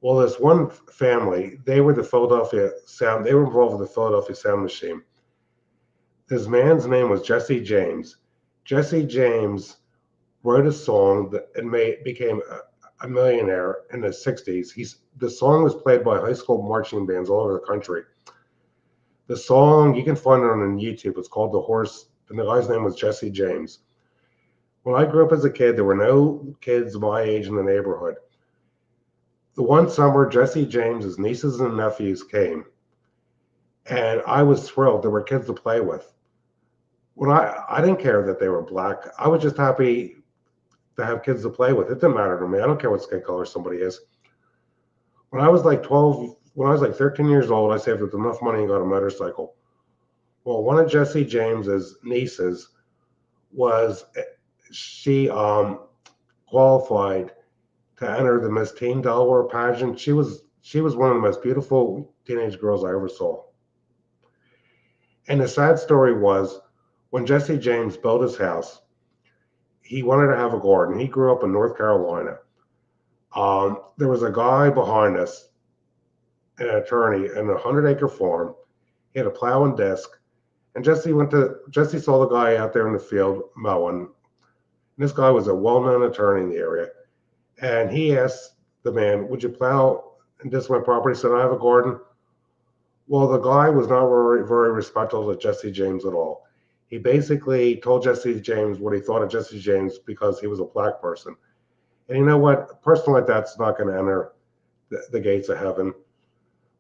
Well, this one family, they were involved with the Philadelphia Sound Machine. This man's name was Jesse James. Jesse James wrote a song that became a millionaire in the 60s. The song was played by high school marching bands all over the country. The song, you can find it on YouTube. It's called The Horse, and the guy's name was Jesse James. When I grew up as a kid, there were no kids my age in the neighborhood. The one summer, Jesse James's nieces and nephews came, and I was thrilled. There were kids to play with. When I didn't care that they were black. I was just happy to have kids to play with. It didn't matter to me. I don't care what skin color somebody is. When I was like 13 years old, I saved up enough money and got a motorcycle. Well, one of Jesse James's nieces she qualified to enter the Miss Teen Delaware pageant. She was one of the most beautiful teenage girls I ever saw. And the sad story was when Jesse James built his house, he wanted to have a garden. He grew up in North Carolina. There was a guy behind us, an attorney, in a 100-acre farm. He had a plow and disc, And Jesse saw the guy out there in the field mowing. And this guy was a well-known attorney in the area. And he asked the man, "Would you plow this my property?" He said, "I have a garden." Well, the guy was not very respectful of Jesse James at all. He basically told Jesse James what he thought of Jesse James because he was a black person. And you know what? A person like that's not going to enter the gates of heaven.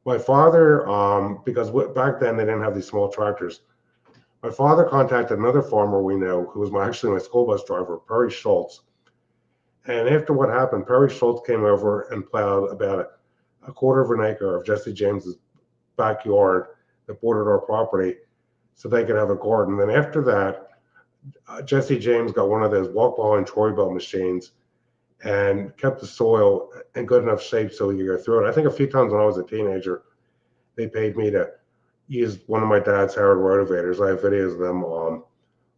My father, because back then they didn't have these small tractors. My father contacted another farmer we know who was actually my school bus driver, Perry Schultz. And after what happened, Perry Schultz came over and plowed about a quarter of an acre of Jesse James's backyard that bordered our property so they could have a garden. Then after that, Jesse James got one of those walk behind Troy belt machines and kept the soil in good enough shape so we could go through it. I think a few times when I was a teenager, they paid me to use one of my dad's Howard rotovators. I have videos of them on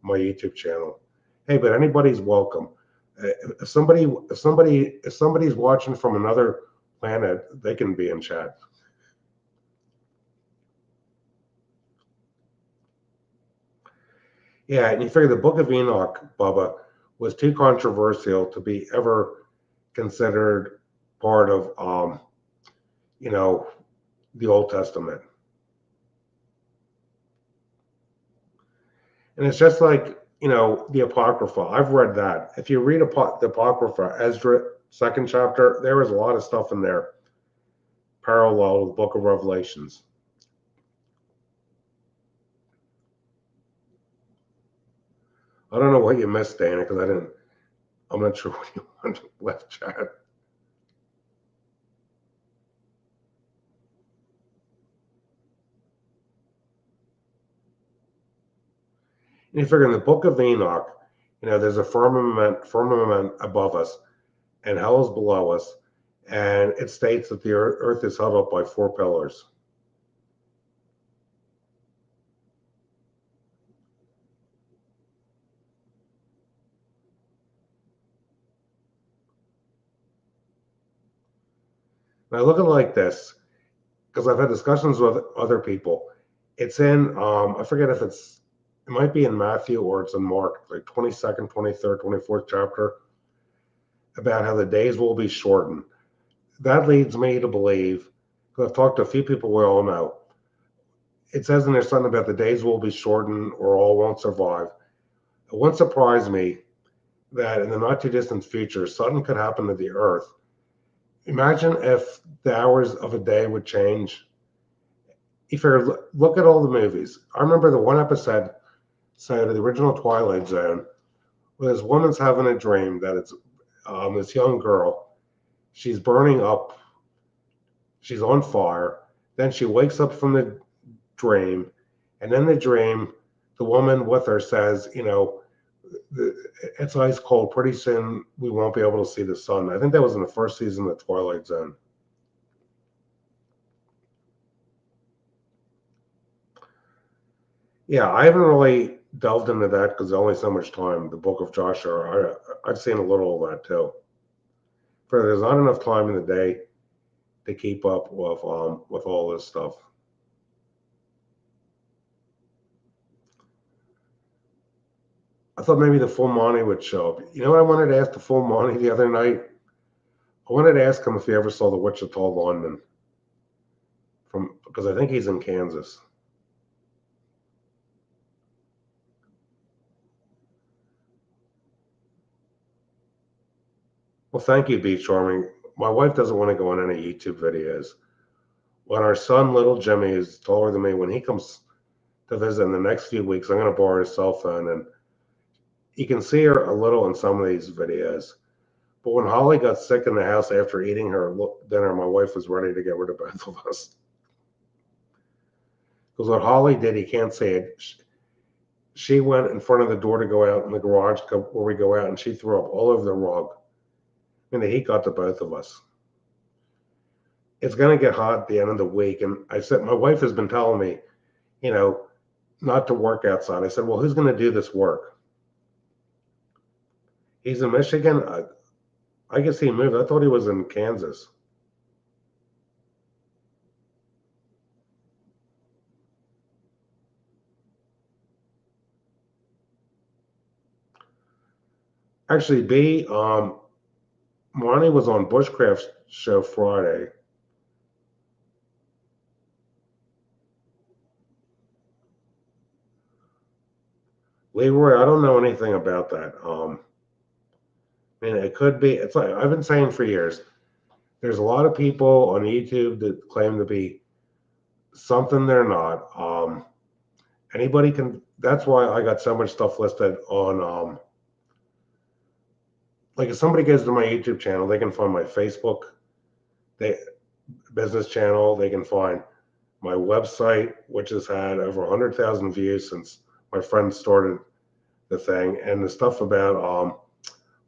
my YouTube channel. Hey, but anybody's welcome. If somebody's watching from another planet, they can be in chat. Yeah, and you figure the Book of Enoch, Bubba, was too controversial to be ever considered part of, the Old Testament. And it's just like, the Apocrypha. I've read that. If you read the Apocrypha, Ezra, second chapter, there was a lot of stuff in there parallel with the Book of Revelations. I don't know what you missed, Dana, because I'm not sure what you want to left chat. And you figure in the Book of Enoch, there's a firmament above us, and hell is below us, and it states that the earth is held up by four pillars. Now look at it like this, because I've had discussions with other people. It's in, I forget if it might be in Matthew or it's in Mark, like 22nd, 23rd, 24th chapter, about how the days will be shortened. That leads me to believe, because I've talked to a few people we all know, it says in there something about the days will be shortened or all won't survive. It wouldn't surprise me that in the not too distant future, something could happen to the earth. Imagine if the hours of a day would change. If you look at all the movies, I remember the one episode of the original Twilight Zone where this woman's having a dream that it's this young girl. She's burning up. She's on fire. Then she wakes up from the dream, and in the dream, the woman with her says, it's ice cold. Pretty soon we won't be able to see the sun. I think that was in the first season of Twilight Zone. Yeah, I haven't really delved into that because there's only so much time. The Book of Joshua, I've seen a little of that too. But there's not enough time in the day to keep up with all this stuff. I thought maybe the full Monty would show up. You know what I wanted to ask the full Monty the other night? I wanted to ask him if he ever saw the Wichita Lineman because I think he's in Kansas. Well, thank you, Beach Charming. My wife doesn't want to go on any YouTube videos. When our son, little Jimmy, is taller than me, when he comes to visit in the next few weeks, I'm going to borrow his cell phone, and you can see her a little in some of these videos. But when Holly got sick in the house after eating her dinner, my wife was ready to get rid of both of us. Because what Holly did, he can't say it. She went in front of the door to go out in the garage where we go out, and she threw up all over the rug. And the heat got to both of us. It's going to get hot at the end of the week. And I said, my wife has been telling me, not to work outside. I said, well, who's going to do this work? He's in Michigan. I guess he moved. I thought he was in Kansas. Actually, B, Monty was on Bushcraft's show Friday. Leroy, I don't know anything about that. I mean, it could be. It's like I've been saying for years. There's a lot of people on YouTube that claim to be something they're not. Anybody can. That's why I got so much stuff listed on. Like if somebody goes to my YouTube channel, they can find my Facebook, they business channel. They can find my website, which has had over 100,000 views since my friend started the thing, and the stuff about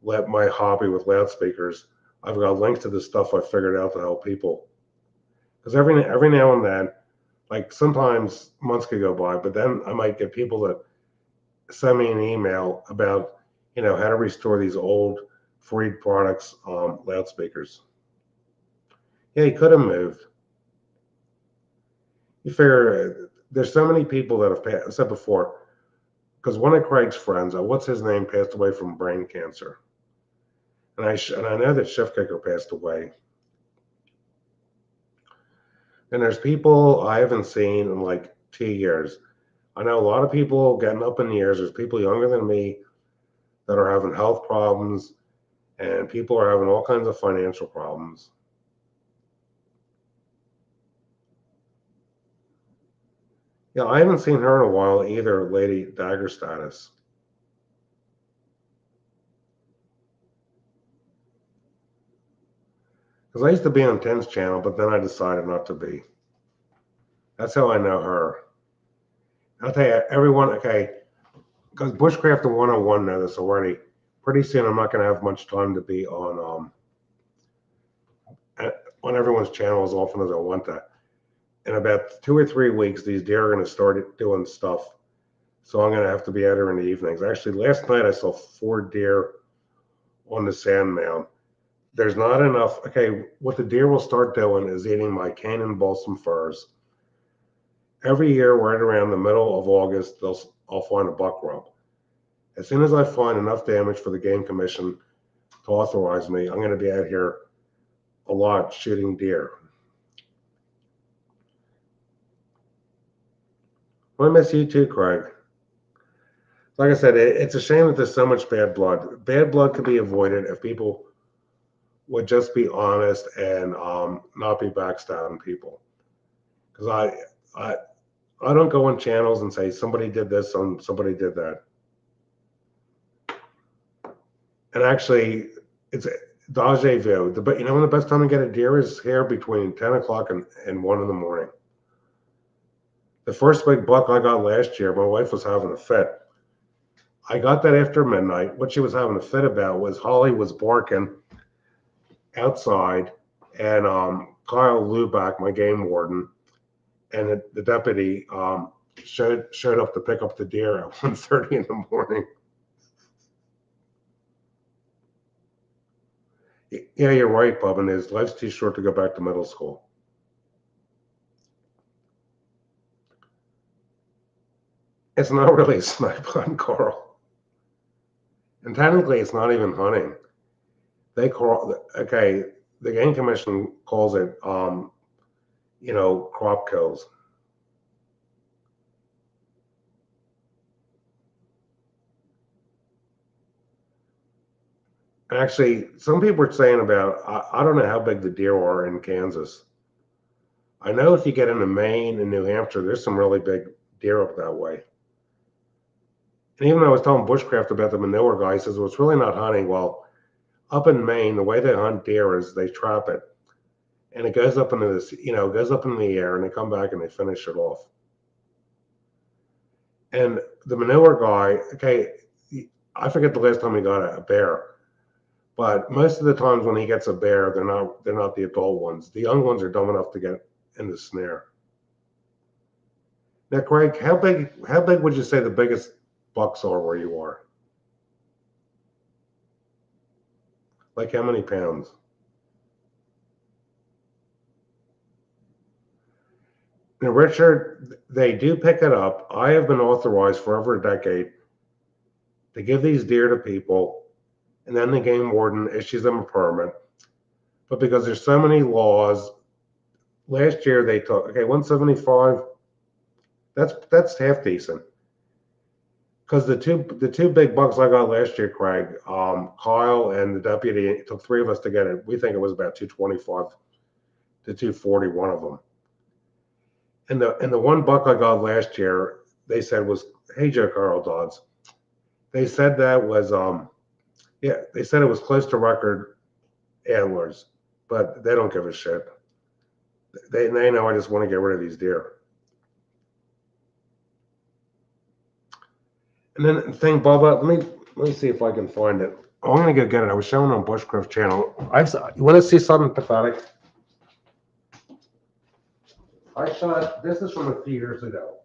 let my hobby with loudspeakers. I've got links to the stuff I figured out to help people. Because every now and then, like sometimes months could go by, but then I might get people that send me an email about how to restore these old free products loudspeakers. Yeah, he could have moved. You figure there's so many people that have passed. I said before, because one of Craig's friends, what's his name, passed away from brain cancer, and I know that Shift Kicker passed away. And there's people I haven't seen in like 2 years. I know a lot of people getting up in years. There's people younger than me that are having health problems, and people are having all kinds of financial problems. Yeah, I haven't seen her in a while either, Lady Dagger Status. Because I used to be on Ten's channel, but then I decided not to be. That's how I know her. I'll tell you, everyone, okay, because Bushcraft and 101 know this already. Pretty soon, I'm not going to have much time to be on everyone's channel as often as I want to. In about 2 or 3 weeks, these deer are going to start doing stuff. So I'm going to have to be out here in the evenings. Actually, last night I saw 4 deer on the sand mound. There's not enough. Okay, what the deer will start doing is eating my Canaan balsam firs. Every year, right around the middle of August, I'll find a buck rump. As soon as I find enough damage for the Game Commission to authorize me, I'm going to be out here a lot shooting deer. I miss you too, Craig. Like I said, it's a shame that there's so much bad blood. Bad blood could be avoided if people would just be honest and not be backstabbing people. Because I don't go on channels and say somebody did this and somebody did that. And actually, it's deja vu. But when the best time to get a deer is here between 10 o'clock and 1 in the morning. The first big buck I got last year, my wife was having a fit. I got that after midnight. What she was having a fit about was Holly was barking outside, and Kyle Luback, my game warden, and the deputy showed up to pick up the deer at 1:30 in the morning. Yeah, you're right, Bub, and his life's too short to go back to middle school. It's not really a snipe hunt, Carl. And technically, it's not even hunting. They call okay. The Game Commission calls it, crop kills. Actually, some people are saying about I don't know how big the deer are in Kansas. I know if you get into Maine and New Hampshire, there's some really big deer up that way. And even though I was telling Bushcraft about the manure guy, he says, well, it's really not hunting. Well, up in Maine, the way they hunt deer is they trap it, and it goes up into this, goes up in the air, and they come back and they finish it off. And the manure guy, okay, I forget the last time he got a bear, but most of the times when he gets a bear, they're not the adult ones. The young ones are dumb enough to get in the snare. Now, Craig, how big would you say the biggest bucks are where you are? Like how many pounds? Now, Richard, they do pick it up. I have been authorized for over a decade to give these deer to people and then the game warden issues them a permit. But because there's so many laws, last year they took, okay, 175, that's half decent. Because the two big bucks I got last year, Craig, Kyle and the deputy, it took three of us to get it. We think it was about 225 to 240, one of them. And the one buck I got last year, they said was, hey Joe Carl Dodds. They said that was yeah, they said it was close to record antlers, but they don't give a shit. They know I just want to get rid of these deer. And then the thing, Bubba, let me see if I can find it. Oh, I'm gonna go get it. I was showing on Bushcraft channel. You want to see something pathetic? I shot. This is from a few years ago.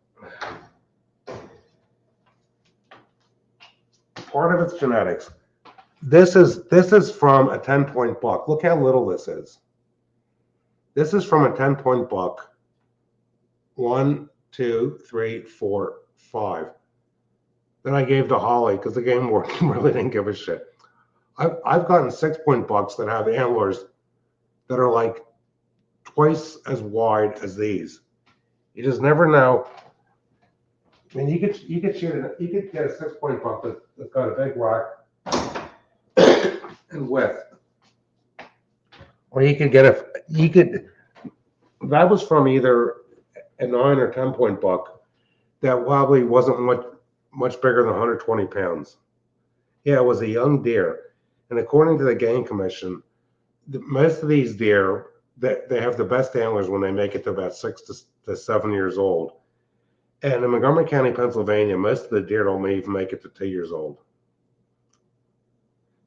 Part of it's genetics. This is from a 10-point buck. Look how little this is. This is from a 10-point buck. 1, 2, 3, 4, 5. Then I gave to Holly because the game warden really didn't give a shit. I've gotten 6-point bucks that have antlers that are like twice as wide as these. You just never know. I mean, you could shoot it. You could get a 6-point buck that's got a big rock and width, or you could get that was from either a 9 or 10-point buck that probably wasn't much bigger than 120 pounds. Yeah, it was a young deer, and according to the Game Commission, most of these deer they have the best antlers when they make it to about 6 to 7 years old. And in Montgomery County, Pennsylvania, most of the deer don't even make it to 2 years old.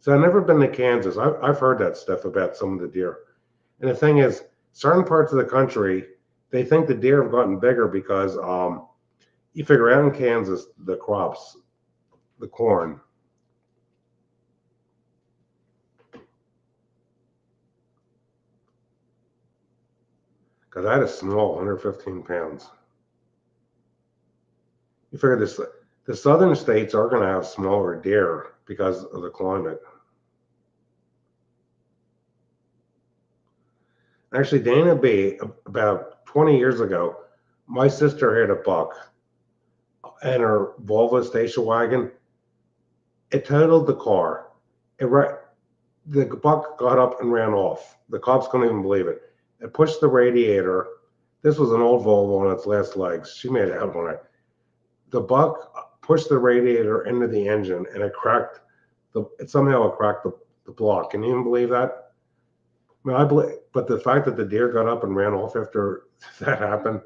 So I've never been to Kansas. I've heard that stuff about some of the deer. And the thing is, certain parts of the country, they think the deer have gotten bigger because you figure out in Kansas, the crops, the corn. Because that is small, 115 pounds. You figure the southern states are going to have smaller deer because of the climate. Actually, Dana B, about 20 years ago, my sister had a buck and her Volvo station wagon. It totaled the car. The buck got up and ran off. The cops couldn't even believe it. It pushed the radiator. This was an old Volvo on its last legs. She made it out on it. The buck pushed the radiator into the engine and it cracked somehow cracked the block. Can you even believe that? I mean, I believe, but the fact that the deer got up and ran off after that happened,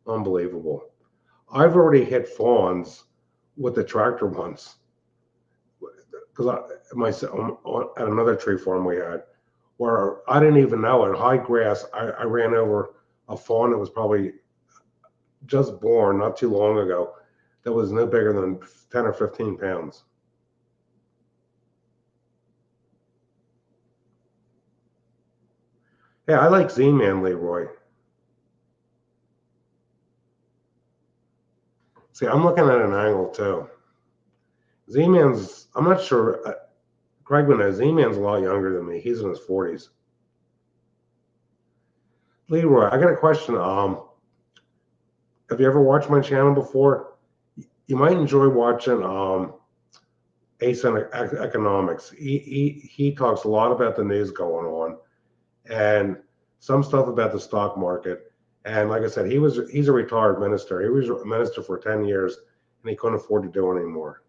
unbelievable. I've already hit fawns with the tractor once because at another tree farm we had where I didn't even know it. High grass, I ran over a fawn that was probably just born not too long ago that was no bigger than 10 or 15 pounds. Yeah, I like Z-Man Leroy. See, I'm looking at an angle too. Z-Man's, I'm not sure, Craig would know, Z-Man's a lot younger than me. He's in his 40s. Leroy, I got a question. Have you ever watched my channel before? You might enjoy watching Ace Economics. He talks a lot about the news going on and some stuff about the stock market. And like I said, he's a retired minister. He was a minister for 10 years and he couldn't afford to do it anymore.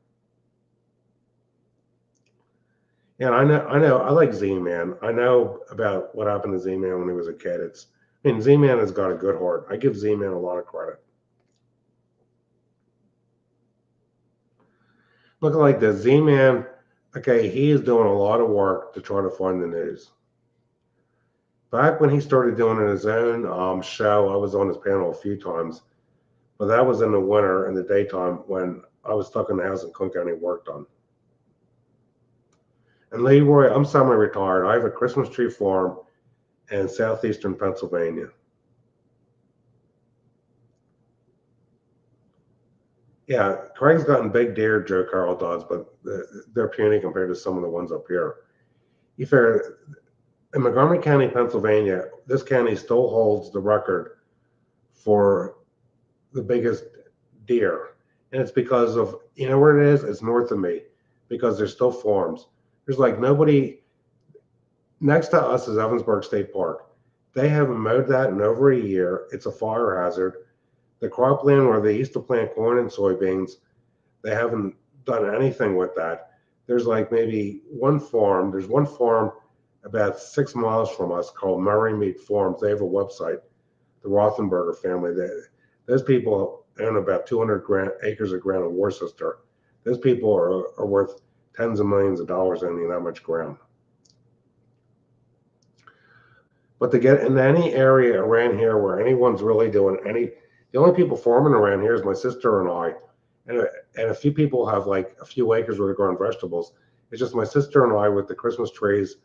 And I know, I like Z-Man. I know about what happened to Z-Man when he was a kid. Z-Man has got a good heart. I give Z-Man a lot of credit. Looking like this, Z-Man, okay, he is doing a lot of work to try to find the news. Back when he started doing his own show, I was on his panel a few times, but that was in the winter and the daytime when I was stuck in the house and couldn't get any work done. And Leroy, I'm semi-retired. I have a Christmas tree farm in southeastern Pennsylvania. Yeah, Craig's gotten big deer, Joe Carl does, but they're puny compared to some of the ones up here. You figure in Montgomery County, Pennsylvania, this county still holds the record for the biggest deer. And it's because of, you know where it is? It's north of me, because there's still farms. There's like nobody, next to us is Evansburg State Park. They haven't mowed that in over a year. It's a fire hazard. The cropland where they used to plant corn and soybeans, they haven't done anything with that. There's like maybe one farm. There's one farm about 6 miles from us called Murray Meat Farms. They have a website. The Rothenberger family. Those people own about 200 acres of ground in Worcester. Those people are worth tens of millions of dollars owning that much ground. But to get in any area around here where anyone's really doing any, the only people farming around here is my sister and I, and a few people have like a few acres where they're growing vegetables. It's just my sister and I with the Christmas trees,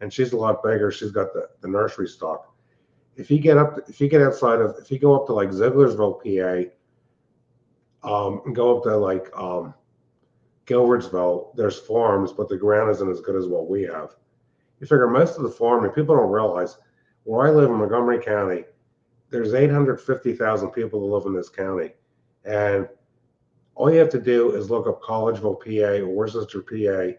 and she's a lot bigger. She's got the nursery stock. If you get outside of, if you go up to like Zieglersville, PA, and go up to like Gilbertsville, there's farms, but the ground isn't as good as what we have. You figure most of the farming, people don't realize, where I live in Montgomery County, there's 850,000 people that live in this county. And all you have to do is look up Collegeville, PA, or Worcester, PA,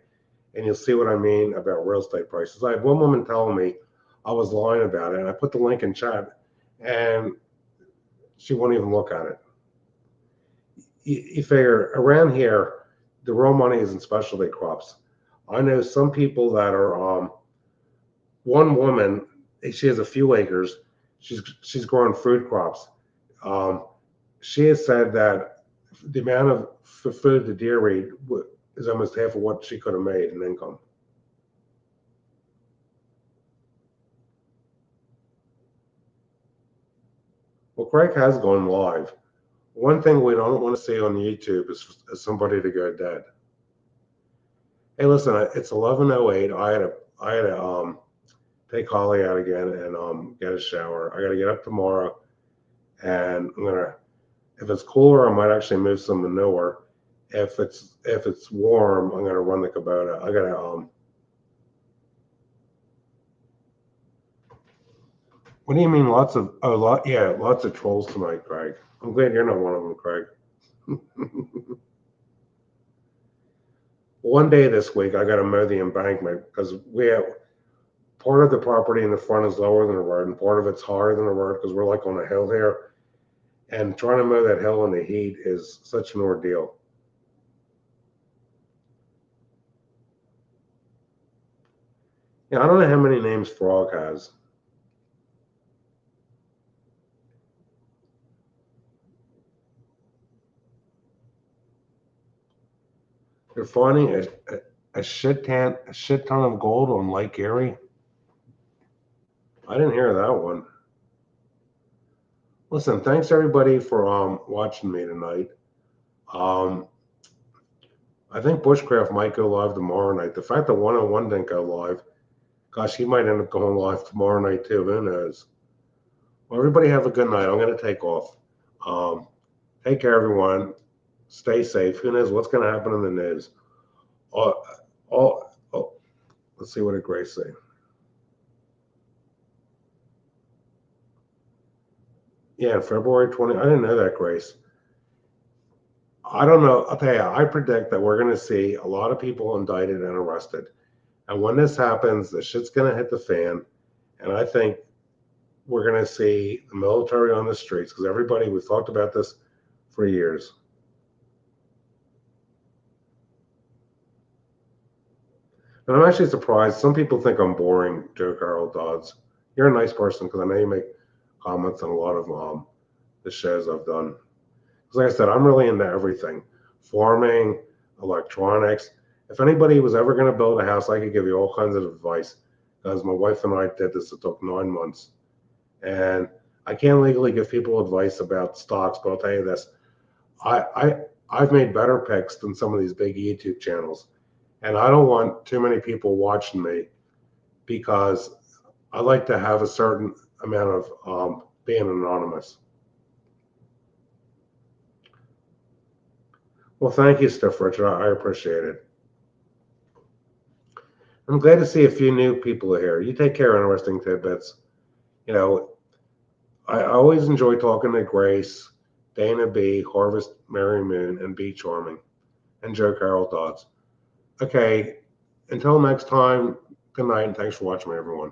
and you'll see what I mean about real estate prices. I had one woman telling me I was lying about it, and I put the link in chat, and she won't even look at it. You figure around here, the real money is in specialty crops. I know some people that are, one woman, she has a few acres. She's growing fruit crops. Um, she has said that the amount of food the deer eat is almost half of what she could have made in income. Well, Craig has gone live. One thing we don't want to see on YouTube is somebody to go dead. Hey, listen, it's 11:08. I had to take Holly out again and get a shower. I got to get up tomorrow, and I'm gonna, if it's cooler, I might actually move some manure. If it's warm, I'm gonna run the Kubota. I gotta What do you mean lots of yeah, lots of trolls tonight, Craig. I'm glad you're not one of them, Craig. One day this week I gotta mow the embankment because we have part of the property in the front is lower than the road and part of it's higher than the road because we're like on a hill here. And trying to mow that hill in the heat is such an ordeal. Yeah, I don't know how many names Frog has. They're finding a shit ton of gold on Lake Erie. I didn't hear that one. Listen, thanks everybody for watching me tonight. Um, I think Bushcraft might go live tomorrow night. The fact that 101 didn't go live, gosh, he might end up going live tomorrow night too. Who knows? Well, everybody have a good night. I'm going to take off. Um, Take care, everyone. Stay safe. Who knows what's going to happen in the news? Oh, let's see what did Grace say. Yeah, February 20. I didn't know that, Grace. I don't know. I'll tell you, I predict that we're going to see a lot of people indicted and arrested. And when this happens, the shit's going to hit the fan. And I think we're going to see the military on the streets because everybody, we've talked about this for years. And I'm actually surprised. Some people think I'm boring, Joe Carl Dodds. You're a nice person because I know you make comments on a lot of the shows I've done. Because like I said, I'm really into everything. Farming, electronics. If anybody was ever going to build a house, I could give you all kinds of advice. Because my wife and I did this, it took 9 months. And I can't legally give people advice about stocks, but I'll tell you this. I've made better picks than some of these big YouTube channels. And I don't want too many people watching me because I like to have a certain amount of being anonymous. Well, thank you, Stiff Richard. I appreciate it. I'm glad to see a few new people here. You take care of Interesting Tidbits. You know, I always enjoy talking to Grace, Dana B, Harvest Mary Moon, and B Charming, and Joe Carroll Dodds. Okay, until next time, good night, and thanks for watching, everyone.